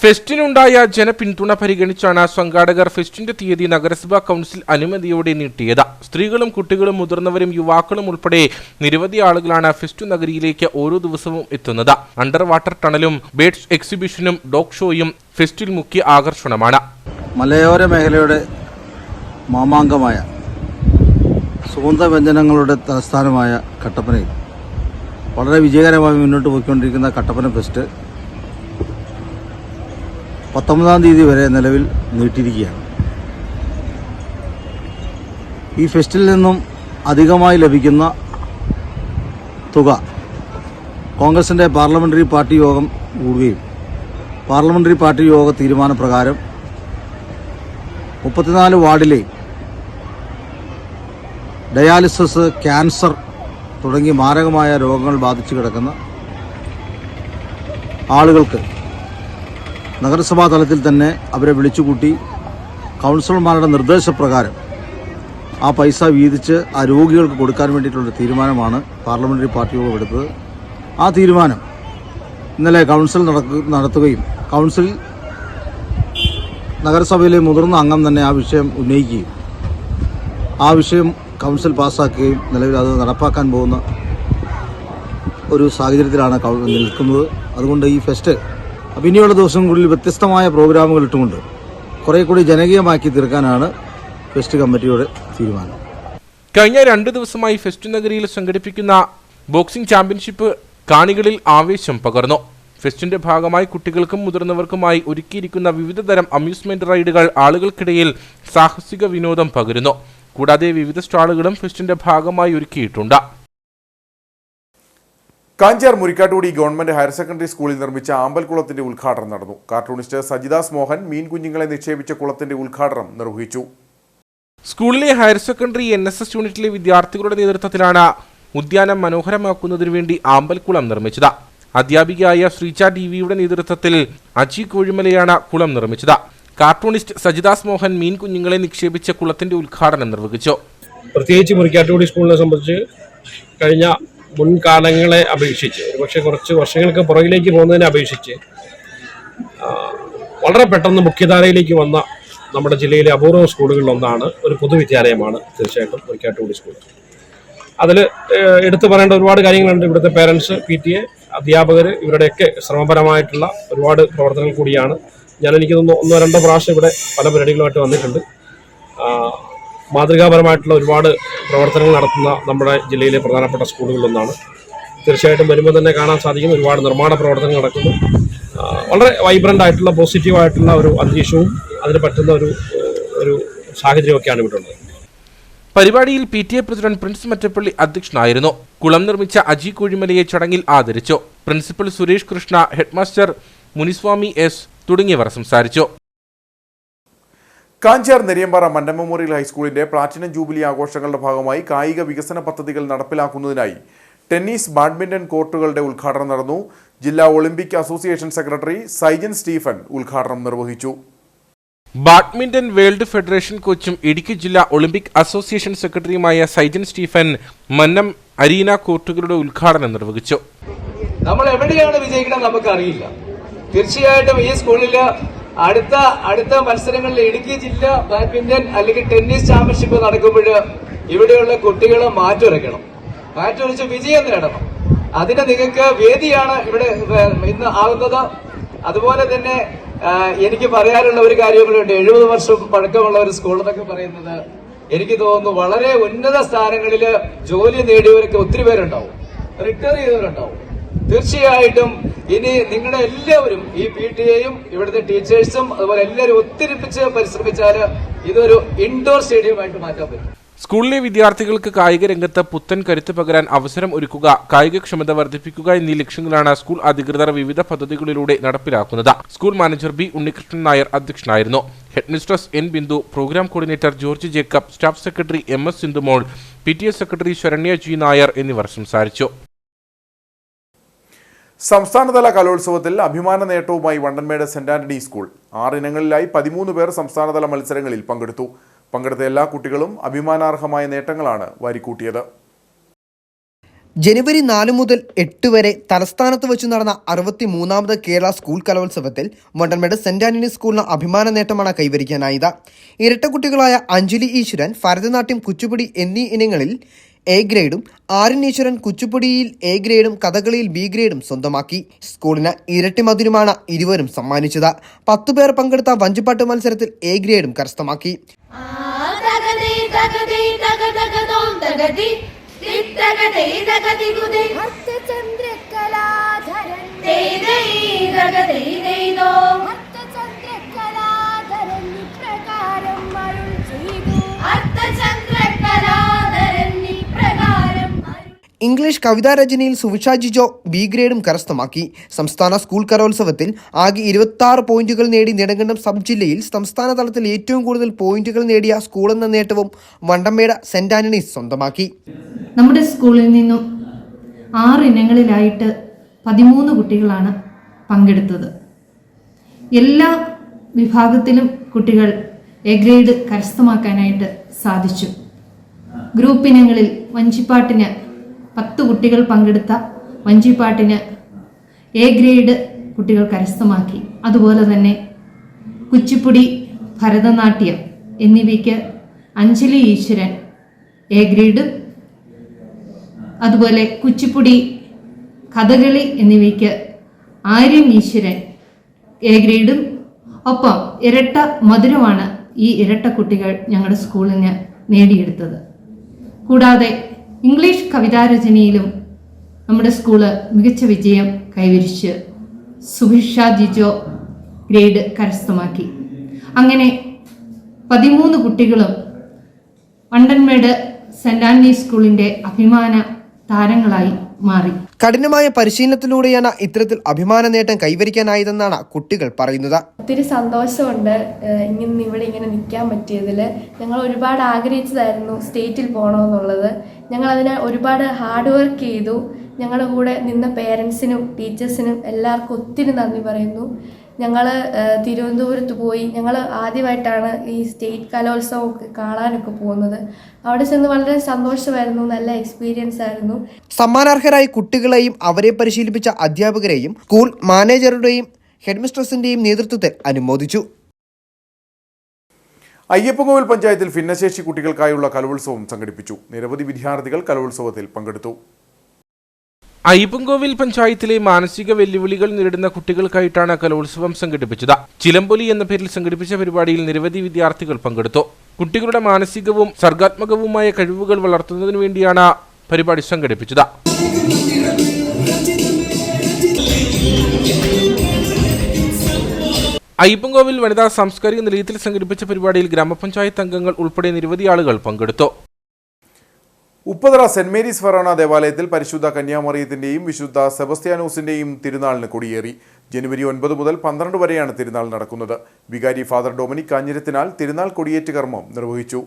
ഫെസ്റ്റിനുണ്ടായ ജനപിന്തുണ പരിഗണിച്ചാണ് സംഘാടകർ ഫെസ്റ്റിന്റെ തീയതി നഗരസഭാ കൗൺസിൽ അനുമതിയോടെ നീട്ടിയത്. സ്ത്രീകളും കുട്ടികളും മുതിർന്നവരും യുവാക്കളും ഉൾപ്പെടെ നിരവധി ആളുകളാണ് ഫെസ്റ്റു നഗരിയിലേക്ക് ഓരോ ദിവസവും എത്തുന്നത്. അണ്ടർ വാട്ടർ ടണലും ബേഡ്സ് എക്സിബിഷനും ഡോഗ് ഷോയും ഫെസ്റ്റിൽ മുഖ്യ ആകർഷണമാണ്. മലയോര മേഖലയുടെ മാമാങ്കമായ സുഗന്ധവ്യഞ്ജനങ്ങളുടെ തലസ്ഥാനമായ കട്ടപ്പനയിൽ വളരെ വിജയകരമായി മുന്നോട്ട് പോയിക്കൊണ്ടിരിക്കുന്ന കട്ടപ്പന ഫെസ്റ്റ് 19-ാം തീയതി വരെ നിലവിൽ നീട്ടിയിരിക്കുകയാണ്. ഈ ഫെസ്റ്റിൽ നിന്നും അധികമായി ലഭിക്കുന്ന തുക കോൺഗ്രസിൻ്റെ പാർലമെൻ്ററി പാർട്ടി യോഗം കൂടുകയും പാർലമെൻ്ററി പാർട്ടി യോഗ തീരുമാനപ്രകാരം 34 വാർഡിലെ ഡയാലിസിസ്, ക്യാൻസർ തുടങ്ങി മാരകമായ രോഗങ്ങൾ ബാധിച്ചു കിടക്കുന്ന ആളുകൾക്ക് നഗരസഭാ തലത്തിൽ തന്നെ അവരെ വിളിച്ചുകൂട്ടി കൗൺസിലർമാരുടെ നിർദ്ദേശപ്രകാരം ആ പൈസ വീതിച്ച് ആ രോഗികൾക്ക് കൊടുക്കാൻ വേണ്ടിയിട്ടുള്ള തീരുമാനമാണ് പാർലമെൻ്ററി പാർട്ടി യോഗം എടുത്തത്. ആ തീരുമാനം ഇന്നലെ കൗൺസിൽ നടത്തുകയും കൗൺസിൽ നഗരസഭയിലെ മുതിർന്ന അംഗം തന്നെ ആ വിഷയം ഉന്നയിക്കുകയും ആ വിഷയം കൗൺസിൽ പാസ്സാക്കുകയും നിലവിൽ അത് നടപ്പാക്കാൻ പോകുന്ന ഒരു സാഹചര്യത്തിലാണ് നിൽക്കുന്നത്. അതുകൊണ്ട് ഈ ഫെസ്റ്റ് പിന്നെയുള്ള ദിവസങ്ങളിൽ വ്യത്യസ്തമായ പ്രോഗ്രാമുകൾ ഇട്ടുകൊണ്ട് കുറേ കൂടി ജനകീയമാക്കി തീർക്കാനാണ് ഫെസ്റ്റ് കമ്മിറ്റിയുടെ തീരുമാനം. കഴിഞ്ഞ 2 ദിവസമായി ഫെസ്റ്റ് നഗരിയിൽ സംഘടിപ്പിക്കുന്ന ബോക്സിംഗ് ചാമ്പ്യൻഷിപ്പ് കാണികളിൽ ആവേശം പകർന്നു. ഫെസ്റ്റിന്റെ ഭാഗമായി കുട്ടികൾക്കും മുതിർന്നവർക്കുമായി ഒരുക്കിയിരിക്കുന്ന വിവിധ തരം അമ്യൂസ്മെന്റ് റൈഡുകൾ ആളുകൾക്കിടയിൽ സാഹസിക വിനോദം പകരുന്നു. കൂടാതെ വിവിധ സ്റ്റാളുകളും ഫെസ്റ്റിന്റെ ഭാഗമായി ഒരുക്കിയിട്ടുണ്ട്. Kanjar Murikkattukudy government higher secondary സ്കൂളിൽ നിർമ്മിച്ച ആമ്പൽക്കുളത്തിന്റെ ഉദ്ഘാടനം നടന്നു. കാർട്ടൂണിസ്റ്റ് സജിദാസ് മോഹൻ മീൻ കുഞ്ഞുങ്ങളെ നിക്ഷേപിച്ച കുളത്തിന്റെ ഉദ്ഘാടനം നിർവഹിച്ചു. സ്കൂളിലെ ഹയർ സെക്കൻഡറി NSS യൂണിറ്റിലെ വിദ്യാർത്ഥികളുടെ നേതൃത്വത്തിലാണ് ഉദ്യാനം മനോഹരമാക്കുന്നതിനു വേണ്ടി ആമ്പൽക്കുളം നിർമ്മിച്ചത്. അധ്യാപികയായ ശ്രീച DVയുടെ നേതൃത്വത്തിൽ അജി കോഴിമലയാണ് കുളം നിർമ്മിച്ചത്. കാർട്ടൂണിസ്റ്റ് സജിദാസ് മോഹൻ മീൻ കുഞ്ഞുങ്ങളെ നിക്ഷേപിച്ച കുളത്തിന്റെ ഉദ്ഘാടനം നിർവഹിച്ചു. പ്രത്യേകിച്ച് മുരിക്കാട്ടുകുടി സ്കൂളിനെ സംബന്ധിച്ച് കഴിഞ്ഞ മുൻകാലങ്ങളെ അപേക്ഷിച്ച് ഒരുപക്ഷെ കുറച്ച് വർഷങ്ങൾക്ക് പുറകിലേക്ക് പോകുന്നതിനെ അപേക്ഷിച്ച് വളരെ പെട്ടെന്ന് മുഖ്യധാരയിലേക്ക് വന്ന നമ്മുടെ ജില്ലയിലെ അപൂർവ സ്കൂളുകളിലൊന്നാണ് ഒരു പൊതുവിദ്യാലയമാണ് തീർച്ചയായിട്ടും മുരിക്കാട്ടുകുടി സ്കൂൾ. അതിൽ എടുത്തു പറയേണ്ട ഒരുപാട് കാര്യങ്ങളുണ്ട്. ഇവിടുത്തെ പേരൻസ്, PTA, അധ്യാപകർ, ഇവരുടെയൊക്കെ ശ്രമപരമായിട്ടുള്ള ഒരുപാട് പ്രവർത്തനങ്ങൾ കൂടിയാണ്. എനിക്ക് തോന്നുന്നു 1-2 പ്രാവശ്യം ഇവിടെ പല പരിപാടികളുമായിട്ട് വന്നിട്ടുണ്ട്. മാതൃകാപരമായിട്ടുള്ള ഒരുപാട് പ്രവർത്തനങ്ങൾ നടത്തുന്ന നമ്മുടെ ജില്ലയിലെ പ്രധാനപ്പെട്ട സ്കൂളുകളിലൊന്നാണ്. തീർച്ചയായിട്ടും വരുമ്പോൾ തന്നെ കാണാൻ സാധിക്കുന്ന ഒരുപാട് നിർമ്മാണ പ്രവർത്തനങ്ങൾ നടക്കുന്നു. വളരെ വൈബ്രൻ്റ് ആയിട്ടുള്ള പോസിറ്റീവായിട്ടുള്ള ഒരു അന്തരീക്ഷവും അതിന് പറ്റുന്ന ഒരു സാഹചര്യമൊക്കെയാണ് ഇവിടെ ഉള്ളത്. പരിപാടിയിൽ PTA പ്രസിഡന്റ് പ്രിൻസ് മറ്റപ്പള്ളി അധ്യക്ഷനായിരുന്നു. കുളം നിർമ്മിച്ച അജി കോഴിമലയെ ചടങ്ങിൽ ആദരിച്ചു. Principal Suresh Krishna, headmaster Muniswamy S തുടങ്ങിയവർ സംസാരിച്ചു. കാഞ്ചാർ നെരിയമ്പാറ മന്നം മെമ്മോറിയൽ ഹൈസ്കൂളിന്റെ പ്ലാറ്റിനം ജൂബിലി ആഘോഷങ്ങളുടെ ഭാഗമായി കായിക വികസന പദ്ധതികൾ നടപ്പിലാക്കുന്നതിനായി ടെന്നീസ്, ബാഡ്മിന്റൺ കോർട്ടുകളുടെ ഉദ്ഘാടനം നടന്നു. ജില്ലാ Olympic association secretary Saijan Stephen ഉദ്ഘാടനം നിർവഹിച്ചു. ബാഡ്മിന്റൺ വേൾഡ് ഫെഡറേഷൻ കോച്ചും ഇടുക്കി ജില്ലാ ഒളിമ്പിക് അസോസിയേഷൻ സെക്രട്ടറിയുമായ സൈജൻ സ്റ്റീഫൻ മന്നം അരീന കോർട്ടുകളുടെ ഉദ്ഘാടനം നിർവഹിച്ചു. നമ്മൾ എവിടെയാണ് വിജയിക്കണം നമുക്കറിയില്ല. തീർച്ചയായിട്ടും ഈ സ്കൂളിൽ അടുത്ത മത്സരങ്ങളിൽ ഇടുക്കി ജില്ലാ ബാഡ്മിന്റൺ അല്ലെങ്കിൽ ടെന്നീസ് ചാമ്പ്യൻഷിപ്പ് നടക്കുമ്പോൾ ഇവിടെയുള്ള കുട്ടികൾ മാറ്റുരച്ച് വിജയം നേടണം. അതിന് നിങ്ങൾക്ക് വേദിയാണ് ഇവിടെ ഇന്ന് ആകുന്നത്. അതുപോലെ തന്നെ എനിക്ക് പറയാനുള്ള ഒരു കാര്യങ്ങളുണ്ട്. 70 വർഷം പഴക്കമുള്ള ഒരു സ്കൂൾ എന്നൊക്കെ പറയുന്നത് എനിക്ക് തോന്നുന്നു വളരെ ഉന്നത സ്ഥാനങ്ങളിൽ ജോലി നേടിയവരൊക്കെ ഒത്തിരി പേരുണ്ടാവും, റിട്ടയർ ചെയ്തവരുണ്ടാവും. തീർച്ചയായിട്ടും ഇനി നിങ്ങളുടെ എല്ലാവരും ഈ PTA-യും ഇവിടുത്തെ ടീച്ചേഴ്സും അതുപോലെ എല്ലാവരും ഒത്തിരിപ്പിച്ച് പരിശ്രമിച്ചാൽ ഇതൊരു ഇൻഡോർ സ്റ്റേഡിയമായിട്ട് മാറ്റാൻ പറ്റും. സ്കൂളിലെ വിദ്യാർത്ഥികൾക്ക് കായിക രംഗത്ത് പുത്തൻ കരുത്ത് പകരാൻ അവസരം ഒരുക്കുക, കായികക്ഷമത വർദ്ധിപ്പിക്കുക എന്നീ ലക്ഷ്യങ്ങളാണ് സ്കൂൾ അധികൃതർ വിവിധ പദ്ധതികളിലൂടെ നടപ്പിലാക്കുന്നത്. School manager B Unnikrishnan Nair അധ്യക്ഷനായിരുന്നു. Head mistress N Bindu, programme coordinator George Jacob, staff secretary MS Sindhumol, PTA secretary Saranya G Nair എന്നിവർ സംസാരിച്ചു. സംസ്ഥാനതല കലോത്സവത്തിൽ അഭിമാന നേട്ടവുമായി വണ്ടൻമേട് സെന്റ് ആന്റണി സ്കൂൾ 6 ഇനങ്ങളിലായി 13 പേർ സംസ്ഥാനതല മത്സരങ്ങളിൽ പങ്കെടുത്തു. പങ്കെടുത്ത എല്ലാ കുട്ടികളും അഭിമാനാർഹമായ നേട്ടങ്ങളാണ് വാരിക്കൂട്ടിയത്. ജനുവരി 4 മുതൽ 8 വരെ തലസ്ഥാനത്ത് വെച്ച് നടന്ന 63ാമത് കേരള സ്കൂൾ കലോത്സവത്തിൽ വണ്ടൻമേട് സെന്റ് ആന്റണി സ്കൂളിന് അഭിമാന നേട്ടമാണ് കൈവരിക്കാനായത്. ഇരട്ടക്കുട്ടികളായ അഞ്ജലി ഈശ്വരൻ ഭരതനാട്യം, കുച്ചുപ്പുടി എന്നീ ഇനങ്ങളിൽ A ഗ്രേഡും ആര്യൻ ഈശ്വരൻ കുച്ചുപ്പുടിയിൽ A ഗ്രേഡും കഥകളിയിൽ B ഗ്രേഡും സ്വന്തമാക്കി. സ്കൂളിന് ഇരട്ടി മധുരമാണ് ഇരുവരും സമ്മാനിച്ചത്. 10 പേർ പങ്കെടുത്ത വഞ്ചിപ്പാട്ട് മത്സരത്തിൽ A ഗ്രേഡും കരസ്ഥമാക്കി. ഇംഗ്ലീഷ് കവിതാരചനയിൽ സുവിഷ ജിജോ ബി ഗ്രേഡും കരസ്ഥമാക്കി. സംസ്ഥാന സ്കൂൾ കലോത്സവത്തിൽ ആകെ 26 പോയിന്റുകൾ നേടി നെടുങ്കണ്ടം സബ് ജില്ലയിൽ സംസ്ഥാന തലത്തിൽ ഏറ്റവും കൂടുതൽ പോയിന്റുകൾ നേടിയ സ്കൂളെന്ന നേട്ടവും വണ്ടമേട് സെന്റ് ആന്റണീസ് സ്വന്തമാക്കി. നമ്മുടെ സ്കൂളിൽ നിന്നും 6 ഇനങ്ങളിലായിട്ട് 13 കുട്ടികളാണ് പങ്കെടുത്തത്. എല്ലാ വിഭാഗത്തിലും കുട്ടികൾ എ ഗ്രേഡ് കരസ്ഥമാക്കാനായിട്ട് സാധിച്ചു. ഗ്രൂപ്പ് ഇനങ്ങളിൽ വഞ്ചിപ്പാട്ടിന് 10 കുട്ടികൾ പങ്കെടുത്ത വഞ്ചിപ്പാട്ടിന് എ ഗ്രേഡ് കുട്ടികൾ കരസ്ഥമാക്കി. അതുപോലെ തന്നെ കുച്ചിപ്പുടി, ഭരതനാട്യം എന്നിവയ്ക്ക് അഞ്ജലി ഈശ്വരൻ എ ഗ്രേഡും, അതുപോലെ കുച്ചിപ്പുടി, കഥകളി എന്നിവയ്ക്ക് ആര്യൻ ഈശ്വരൻ എ ഗ്രേഡും. ഒപ്പം ഇരട്ട മധുരമാണ് ഈ ഇരട്ട കുട്ടികൾ ഞങ്ങളുടെ സ്കൂളിന് നേടിയെടുത്തത്. കൂടാതെ ഇംഗ്ലീഷ് കവിതാരചനയിലും നമ്മുടെ സ്കൂള് മികച്ച വിജയം കൈവരിച്ച് സുഭിഷ ജിജോ ഗ്രേഡ് കരസ്ഥമാക്കി. അങ്ങനെ 13 കുട്ടികളും വണ്ടൻമേട് സെന്റ് ആന്റണീസ് സ്കൂളിന്റെ അഭിമാന താരങ്ങളായി മാറി. കഠിനമായ പരിശീലനത്തിലൂടെയാണ് ഇത്തരത്തിൽ അഭിമാന നേട്ടം കൈവരിക്കാനായതെന്നാണ് കുട്ടികൾ പറയുന്നത്. ഒത്തിരി സന്തോഷമുണ്ട് ഇങ്ങനെ നിൽക്കാൻ പറ്റിയതിൽ. ഞങ്ങൾ ഒരുപാട് ആഗ്രഹിച്ചതായിരുന്നു സ്റ്റേറ്റിൽ പോകണമെന്നുള്ളത്. ഞങ്ങൾ അതിന് ഒരുപാട് ഹാർഡ് വർക്ക് ചെയ്തു. ഞങ്ങളുടെ കൂടെ നിന്ന പേരൻസിനും ടീച്ചേഴ്സിനും എല്ലാവർക്കും ഒത്തിരി നന്ദി പറയുന്നു. ഞങ്ങൾ തിരുവനന്തപുരത്ത് പോയി. ഞങ്ങൾ ആദ്യമായിട്ടാണ് ഈ സ്റ്റേറ്റ് കലോത്സവം കാണാനൊക്കെ പോകുന്നത്. അവിടെ ചെന്ന് വളരെ സന്തോഷമായിരുന്നു. നല്ല എക്സ്പീരിയൻസ് ആയിരുന്നു. സമ്മാനാർഹരായ കുട്ടികളെയും അവരെ പരിശീലിപ്പിച്ച അധ്യാപകരെയും സ്കൂൾ മാനേജറുടെയും ഹെഡ്മിസ്ട്രസിന്റെയും നേതൃത്വത്തിൽ അനുമോദിച്ചു. അയ്യപ്പൻകോവിൽ പഞ്ചായത്തിൽ ഭിന്നശേഷി കുട്ടികൾക്കായുള്ള കലോത്സവം സംഘടിപ്പിച്ചു. നിരവധി വിദ്യാർത്ഥികൾ കലോത്സവത്തിൽ പങ്കെടുത്തു. അയ്യപ്പൻകോവിൽ പഞ്ചായത്തിലെ മാനസിക വെല്ലുവിളികൾ നേരിടുന്ന കുട്ടികൾക്കായിട്ടാണ് കലോത്സവം സംഘടിപ്പിച്ചത്. ചിലമ്പൊലി എന്ന പേരിൽ സംഘടിപ്പിച്ച പരിപാടിയിൽ നിരവധി വിദ്യാർത്ഥികൾ പങ്കെടുത്തു. കുട്ടികളുടെ മാനസികവും സർഗാത്മകവുമായ കഴിവുകൾ വളർത്തുന്നതിനു വേണ്ടിയാണ് പരിപാടി സംഘടിപ്പിച്ചത്. അയ്യപ്പൻകോവിൽ വനിതാ സാംസ്കാരിക നിലയത്തിൽ സംഘടിപ്പിച്ച പരിപാടിയിൽ ഗ്രാമപഞ്ചായത്ത് അംഗങ്ങൾ ഉൾപ്പെടെ നിരവധി ആളുകൾ പങ്കെടുത്തു. ഉപ്പതറ സെന്റ് മേരീസ് ഫെറോന ദേവാലയത്തിൽ പരിശുദ്ധ കന്യാമറിയത്തിന്റെയും വിശുദ്ധ സെബസ്ത്യാനോസിന്റെയും തിരുനാളിന് കൊടിയേറി. ജനുവരി 9 മുതൽ 12 വരെയാണ് തിരുനാൾ നടക്കുന്നത്. വികാരി ഫാദർ ഡൊമിനിക് കാഞ്ഞിരത്തിനാൽ തിരുനാൾ കൊടിയേറ്റ് കർമ്മം നിർവഹിച്ചു.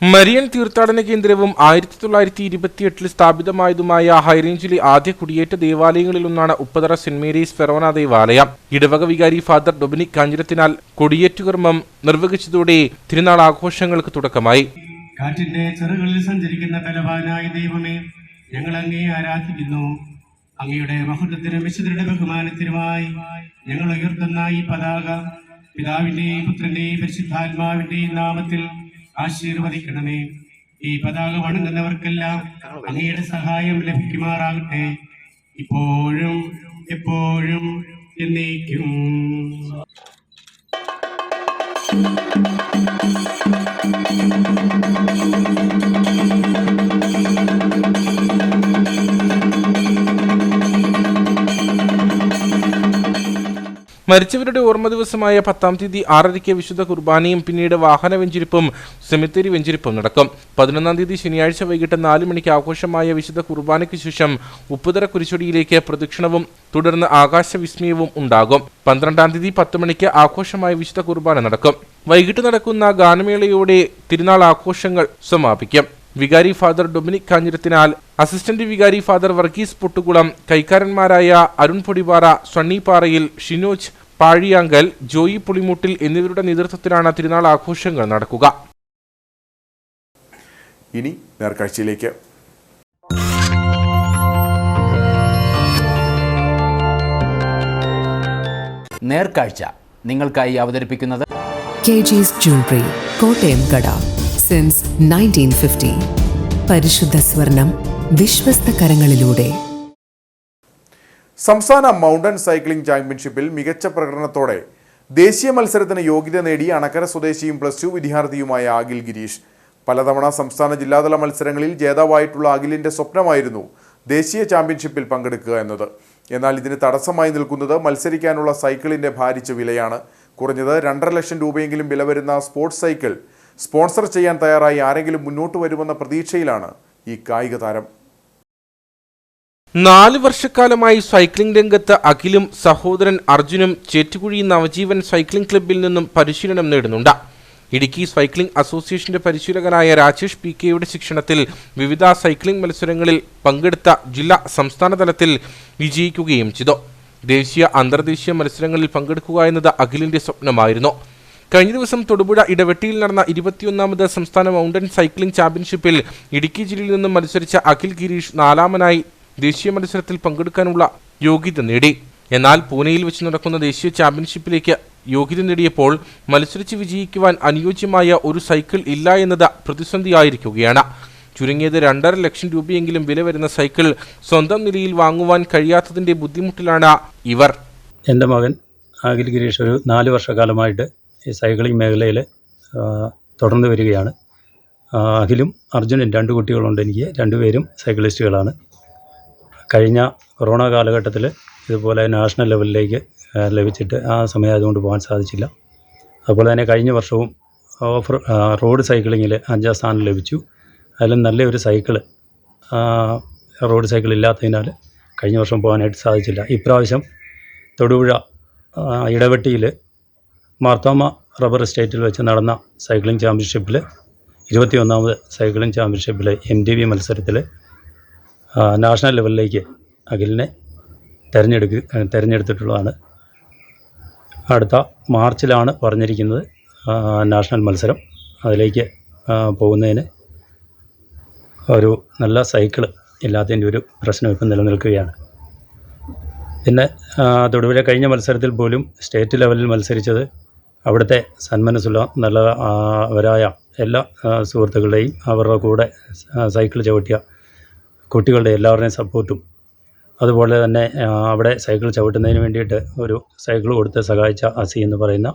മരിയൻ തീർത്ഥാടന കേന്ദ്രവും 1928 സ്ഥാപിതമായതുമായ ഹൈറേഞ്ചിലെ ആദ്യ കുടിയേറ്റ ദേവാലയങ്ങളിലൊന്നാണ് ഉപ്പതറ സെന്റ് മേരീസ് ഫെറോന ദേവാലയം. ഇടവക വികാരി ഫാദർ ഡൊമിനിക് കാഞ്ഞിരത്തിനാൽ കൊടിയേറ്റുകർമ്മം നിർവഹിച്ചതോടെ തിരുനാൾ ആഘോഷങ്ങൾക്ക് തുടക്കമായി. കാറ്റിന്റെ ചെറുകളിൽ സഞ്ചരിക്കുന്ന ബലവാനായ ദൈവമേ, ഞങ്ങൾ അങ്ങേ ആരാധിക്കുന്നു. അങ്ങയുടെ മഹത്വത്തിനും വിശുദ്ധരുടെ ബഹുമാനത്തിനുമായി ഞങ്ങൾ ഉയർത്തുന്ന ഈ പതാക പിതാവിന്റെയും പുത്രന്റെയും പരിശുദ്ധാത്മാവിന്റെയും നാമത്തിൽ ആശീർവദിക്കണമേ. ഈ പതാക വണങ്ങുന്നവർക്കെല്ലാം അങ്ങയുടെ സഹായം ലഭിക്കുമാറാകട്ടെ, ഇപ്പോഴും എപ്പോഴും എന്നേക്കും. മരിച്ചവരുടെ ഓർമ്മ ദിവസമായ 10-ാം തീയതി 6:30 വിശുദ്ധ കുർബാനയും പിന്നീട് വാഹന വെഞ്ചിരിപ്പും സെമിത്തേരി വെഞ്ചിരിപ്പും നടക്കും. 11-ാം തീയതി ശനിയാഴ്ച വൈകിട്ട് 4 മണിക്ക് ആഘോഷമായ വിശുദ്ധ കുർബാനയ്ക്ക് ശേഷം ഉപ്പുതറ കുരിശടിയിലേക്ക് പ്രദക്ഷിണവും തുടർന്ന് ആകാശവിസ്മയവും ഉണ്ടാകും. 12-ാം തീയതി 10 മണിക്ക് ആഘോഷമായ വിശുദ്ധ കുർബാന നടക്കും. വൈകിട്ട് നടക്കുന്ന ഗാനമേളയോടെ തിരുനാൾ ആഘോഷങ്ങൾ സമാപിക്കും. വികാരി ഫാദർ ഡൊമിനിക് കാഞ്ഞിരത്തിനാൽ, അസിസ്റ്റന്റ് വികാരി ഫാദർ വർഗീസ് പൊട്ടുകുളം, കൈക്കാരന്മാരായ അരുൺ പൊടിപാറ, സണ്ണി പാറയിൽ, ഷിനോജ് പാഴിയാങ്കൽ, ജോയി പുളിമുട്ടിൽ എന്നിവരുടെ നേതൃത്വത്തിലാണ് തിരുനാൾ ആഘോഷങ്ങൾ നടക്കുക. ഇനി നേർക്കാഴ്ചയിലേക്ക്. നേർക്കാഴ്ച നിങ്ങൾക്കായി അവതരിപ്പിക്കുന്നത് KG's Jewelry, കോട്ടയം കട. Since 1950. പരിശുദ്ധ സ്വർണം വിശ്വസ്ത കരങ്ങളിലൂടെ. സംസ്ഥാന മൗണ്ടൻ സൈക്ലിംഗ് ചാമ്പ്യൻഷിപ്പിൽ മികച്ച പ്രകടനത്തോടെ ദേശീയ മത്സരത്തിന് യോഗ്യത നേടി അണക്കര സ്വദേശിയും +2 വിദ്യാർത്ഥിയുമായ ആഗിൽ ഗിരീഷ് പലതവണ സംസ്ഥാന ജില്ലാതല മത്സരങ്ങളിൽ ജേതാവായിട്ടുള്ള അഖിലിന്റെ സ്വപ്നമായിരുന്നു ദേശീയ ചാമ്പ്യൻഷിപ്പിൽ പങ്കെടുക്കുക എന്നത്. എന്നാൽ ഇതിന് തടസ്സമായി നിൽക്കുന്നത് മത്സരിക്കാനുള്ള സൈക്കിളിന്റെ ഭാരിച്ച വിലയാണ്. കുറഞ്ഞത് 2.5 ലക്ഷം രൂപയെങ്കിലും വില വരുന്ന സ്പോർട്സ് സൈക്കിൾ സ്പോൺസർ ചെയ്യാൻ തയ്യാറായി ആരെങ്കിലും മുന്നോട്ട് വരുമെന്ന പ്രതീക്ഷയിലാണ് ഈ കായിക താരം. 4 വർഷക്കാലമായി സൈക്ലിംഗ് രംഗത്ത് അഖിലും സഹോദരൻ അർജുനും ചേറ്റുകുഴി നവജീവൻ സൈക്ലിംഗ് ക്ലബ്ബിൽ നിന്നും പരിശീലനം നേടുന്നുണ്ട്. ഇടുക്കി സൈക്ലിംഗ് അസോസിയേഷന്റെ പരിശീലകനായ രാജേഷ് PK ശിക്ഷണത്തിൽ വിവിധ സൈക്ലിംഗ് മത്സരങ്ങളിൽ പങ്കെടുത്ത ജില്ലാ സംസ്ഥാന തലത്തിൽ വിജയിക്കുകയും ചെയ്തു. ദേശീയ അന്തർദേശീയ മത്സരങ്ങളിൽ പങ്കെടുക്കുക എന്നത് അഖിലിന്റെ സ്വപ്നമായിരുന്നു. കഴിഞ്ഞ ദിവസം തൊടുപുഴ ഇടവെട്ടിയിൽ നടന്ന 21ാമത് സംസ്ഥാന മൗണ്ടൻ സൈക്ലിംഗ് ചാമ്പ്യൻഷിപ്പിൽ ഇടുക്കി ജില്ലയിൽ നിന്നും മത്സരിച്ച അഖിൽ ഗിരീഷ് 4ാമനായി ദേശീയ മത്സരത്തിൽ പങ്കെടുക്കാനുള്ള യോഗ്യത നേടി. എന്നാൽ പൂനെയിൽ വെച്ച് നടക്കുന്ന ദേശീയ ചാമ്പ്യൻഷിപ്പിലേക്ക് യോഗ്യത നേടിയപ്പോൾ മത്സരിച്ച് വിജയിക്കുവാൻ അനുയോജ്യമായ ഒരു സൈക്കിൾ ഇല്ല എന്നത് പ്രതിസന്ധിയായിരിക്കുകയാണ്. ചുരുങ്ങിയത് 2.5 ലക്ഷം രൂപയെങ്കിലും വില വരുന്ന സൈക്കിൾ സ്വന്തം നിലയിൽ വാങ്ങുവാൻ കഴിയാത്തതിന്റെ ബുദ്ധിമുട്ടിലാണ് ഇവർ. എൻ്റെ മകൻ അഖിൽ ഗിരീഷ് ഒരു 4 വർഷക്കാലമായിട്ട് ഈ സൈക്ലിംഗ് മേഖലയിൽ തുടർന്ന് വരികയാണ്. അഖിലും അർജുനും 2 കുട്ടികളുണ്ട്. എനിക്ക് 2 പേരും സൈക്ലിസ്റ്റുകളാണ്. കഴിഞ്ഞ കൊറോണ കാലഘട്ടത്തിൽ ഇതുപോലെ നാഷണൽ ലെവലിലേക്ക് ലഭിച്ചിട്ട് ആ സമയമായതുകൊണ്ട് പോകാൻ സാധിച്ചില്ല. അതുപോലെ തന്നെ കഴിഞ്ഞ വർഷവും റോഡ് സൈക്ലിങ്ങിൽ 5ാം സ്ഥാനം ലഭിച്ചു. അതിലും നല്ലൊരു സൈക്കിള് റോഡ് സൈക്കിൾ ഇല്ലാത്തതിനാൽ കഴിഞ്ഞ വർഷം പോകാനായിട്ട് സാധിച്ചില്ല. ഇപ്രാവശ്യം തൊടുപുഴ ഇടവെട്ടിയിൽ മാർത്തോമ റബ്ബർ എസ്റ്റേറ്റിൽ വെച്ച് നടന്ന സൈക്ലിംഗ് ചാമ്പ്യൻഷിപ്പിൽ 21ാമത് സൈക്ലിംഗ് ചാമ്പ്യൻഷിപ്പിൽ MTB മത്സരത്തിൽ നാഷണൽ ലെവലിലേക്ക് അഖിലിനെ തിരഞ്ഞെടുത്തിട്ടുള്ളതാണ്. അടുത്ത മാർച്ചിലാണ് പറഞ്ഞിരിക്കുന്നത് നാഷണൽ മത്സരം. അതിലേക്ക് പോകുന്നതിന് ഒരു നല്ല സൈക്കിള് ഇല്ലാത്തതിൻ്റെ ഒരു പ്രശ്നം ഇപ്പം നിലനിൽക്കുകയാണ്. പിന്നെ തൊടുപുഴ കഴിഞ്ഞ മത്സരത്തിൽ പോലും സ്റ്റേറ്റ് ലെവലിൽ മത്സരിച്ചത് അവിടുത്തെ സന്മനസ്സുള്ള നല്ലവരായ എല്ലാ സുഹൃത്തുക്കളുടെയും അവരുടെ കൂടെ സൈക്കിൾ ചവിട്ടിയ കുട്ടികളുടെ എല്ലാവരുടെയും സപ്പോർട്ടും അതുപോലെ തന്നെ അവിടെ സൈക്കിൾ ചവിട്ടുന്നതിന് വേണ്ടിയിട്ട് ഒരു സൈക്കിൾ കൊടുത്ത് സഹായിച്ച അസി എന്ന് പറയുന്ന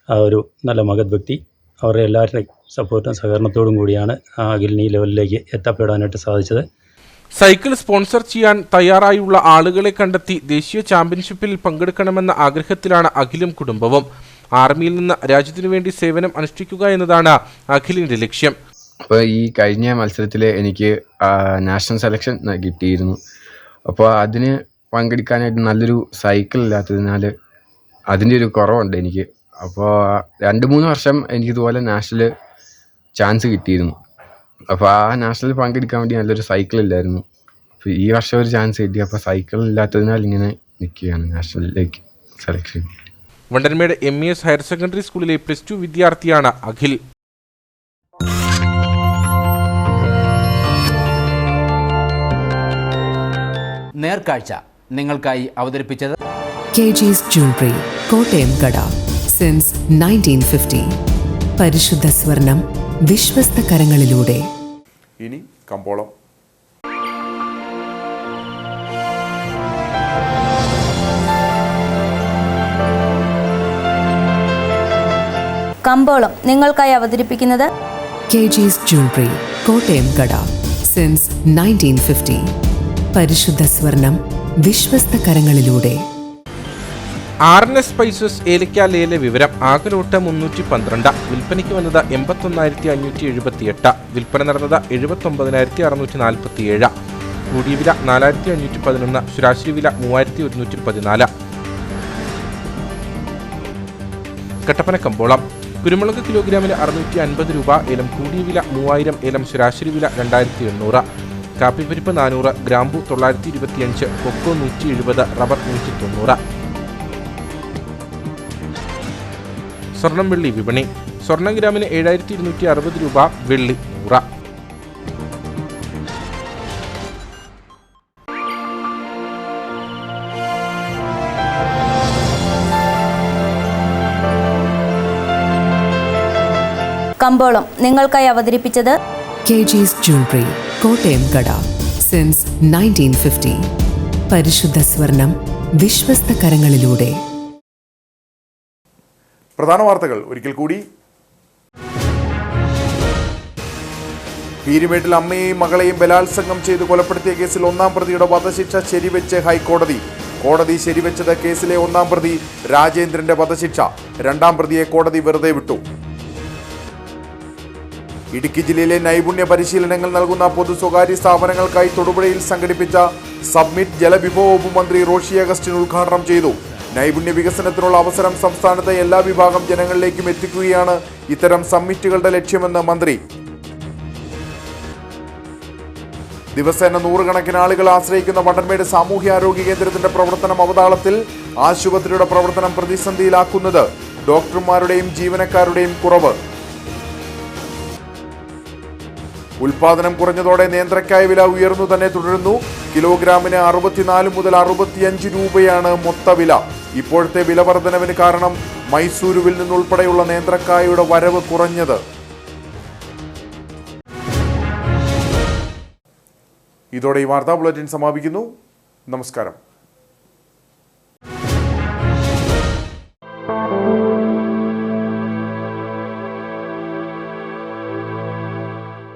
ഒരു നല്ല മഹത് വ്യക്തി, അവരുടെ എല്ലാവരുടെയും സപ്പോർട്ടും സഹകരണത്തോടും കൂടിയാണ് അഖിലിന് ഈ ലെവലിലേക്ക് എത്തപ്പെടാനായിട്ട് സാധിച്ചത്. സൈക്കിൾ സ്പോൺസർ ചെയ്യാൻ തയ്യാറായുള്ള ആളുകളെ കണ്ടെത്തി ദേശീയ ചാമ്പ്യൻഷിപ്പിൽ പങ്കെടുക്കണമെന്ന ആഗ്രഹത്തിലാണ് അഖിലും കുടുംബവും. ആർമിയിൽ നിന്ന് രാജ്യത്തിനു വേണ്ടി സേവനം അനുഷ്ഠിക്കുക എന്നതാണ് അഖിലിന്റെ ലക്ഷ്യം. അപ്പോൾ ഈ കഴിഞ്ഞ മത്സരത്തിൽ എനിക്ക് നാഷണൽ സെലക്ഷൻ കിട്ടിയിരുന്നു. അപ്പോൾ അതിന് പങ്കെടുക്കാനായിട്ട് നല്ലൊരു സൈക്കിൾ ഇല്ലാത്തതിനാൽ അതിൻ്റെ ഒരു കുറവുണ്ട് എനിക്ക്. അപ്പോൾ 2-3 വർഷം എനിക്കിതുപോലെ നാഷണൽ ചാൻസ് കിട്ടിയിരുന്നു. അപ്പോൾ ആ നാഷണലിൽ പങ്കെടുക്കാൻ വേണ്ടി നല്ലൊരു സൈക്കിൾ ഇല്ലായിരുന്നു. അപ്പോൾ ഈ വർഷം ഒരു ചാൻസ് കിട്ടി. അപ്പോൾ സൈക്കിൾ ഇല്ലാത്തതിനാൽ ഇങ്ങനെ നിൽക്കുകയാണ് നാഷണലിലേക്ക് selection. Vandanmedu MES higher secondary സ്കൂളിലെ +2 വിദ്യാർത്ഥിയാണ് അഖിൽ. നേർക്കാഴ്ച നിങ്ങൾക്കായി അവതരിപ്പിച്ചത് KG's Jewelry, കോട്ടയം കട. സിൻസ് 1950. പരിശുദ്ധ സ്വർണം വിശ്വസ്ത കരങ്ങളിലൂടെ. ഇനി കമ്പോളം. കമ്പോളം നിങ്ങൾക്കായി അവതരിപ്പിക്കുന്നത് KG's Jewelry, കോട്ടയം കട. സിൻസ് 1950. പരിശുദ്ധ സ്വർണം വിശ്വസ്ത കരങ്ങളിലൂടെ. RNS സ്പൈസസ് ഏലക്ക ലേല വിവരം. ആകലോട്ട് 312, വിൽപ്പനയ്ക്ക് വന്നത് 81,578, വിൽപ്പന നടന്നത് 79,647, കൂടിയ വില 4,511, ശരാശരി വില 3,114. കട്ടപ്പന കമ്പോളം. കുരുമുളക് കിലോഗ്രാമിന് 650 രൂപ, ഏലം കൂടിയ വില 3000, ഏലം ശരാശരി വില 2800, കാപ്പിപ്പരിപ്പ് 400, ഗ്രാമ്പു 925, കൊക്കോ 170, റബ്ബർ 190. സ്വർണം വെള്ളി വിപണി. സ്വർണ്ണം ഗ്രാമിന് 7,260 രൂപ, വെള്ളി 100. കമ്പോളം നിങ്ങൾക്കായി അവതരിപ്പിച്ചത് KG's Jewelry, കോട്ടയം കട. സിൻസ് 1950. പരിശുദ്ധ സ്വർണം വിശ്വസ്ത കരങ്ങളിലൂടെ. പ്രധാന വാർത്തകൾ ഒരിക്കൽ കൂടി. പീരുമേട്ടിൽ അമ്മയെയും മകളെയും ബലാത്സംഗം ചെയ്ത് കൊലപ്പെടുത്തിയ കേസിൽ ഒന്നാം പ്രതിയുടെ വധശിക്ഷ ശരിവെച്ച് ഹൈക്കോടതി. കോടതി ശരിവെച്ചത് കേസിലെ ഒന്നാം പ്രതി രാജേന്ദ്രന്റെ വധശിക്ഷ. രണ്ടാം പ്രതിയെ കോടതി വെറുതെ വിട്ടു. ഇടുക്കി ജില്ലയിലെ നൈപുണ്യ പരിശീലനങ്ങൾ നൽകുന്ന പൊതു സ്വകാര്യ സ്ഥാപനങ്ങൾക്കായി തൊടുപുഴയിൽ സംഘടിപ്പിച്ച സബ്മിറ്റ് ജലവിഭവ വകുപ്പ് മന്ത്രി റോഷി അഗസ്റ്റിൻ ഉദ്ഘാടനം ചെയ്തു. നൈപുണ്യ വികസനത്തിനുള്ള അവസരം സംസ്ഥാനത്തെ എല്ലാ വിഭാഗം ജനങ്ങളിലേക്കും എത്തിക്കുകയാണ് ഇത്തരം സബ്മിറ്റുകളുടെ ലക്ഷ്യമെന്ന് മന്ത്രി. ദിവസേന നൂറുകണക്കിന് ആളുകൾ ആശ്രയിക്കുന്ന വണ്ടൻമേട് സാമൂഹ്യാരോഗ്യ കേന്ദ്രത്തിന്റെ പ്രവർത്തനം അവതാളത്തിൽ. ആശുപത്രിയുടെ പ്രവർത്തനം പ്രതിസന്ധിയിലാക്കുന്നത് ഡോക്ടർമാരുടെയും ജീവനക്കാരുടെയും കുറവ്. ഉൽപാദനം കുറഞ്ഞതോടെ നേന്ത്രക്കായ വില ഉയർന്നു തന്നെ തുടരുന്നു. കിലോഗ്രാമിന് 64 മുതൽ 65 രൂപയാണ് മൊത്ത വില. ഇപ്പോഴത്തെ വില വർധനവിന് കാരണം മൈസൂരുവിൽ നിന്നുൾപ്പെടെയുള്ള നേന്ത്രക്കായയുടെ വരവ് കുറഞ്ഞത്. ഇതോടെ ഈ വാർത്താ ബുള്ളറ്റിൻ സമാപിക്കുന്നു. നമസ്കാരം.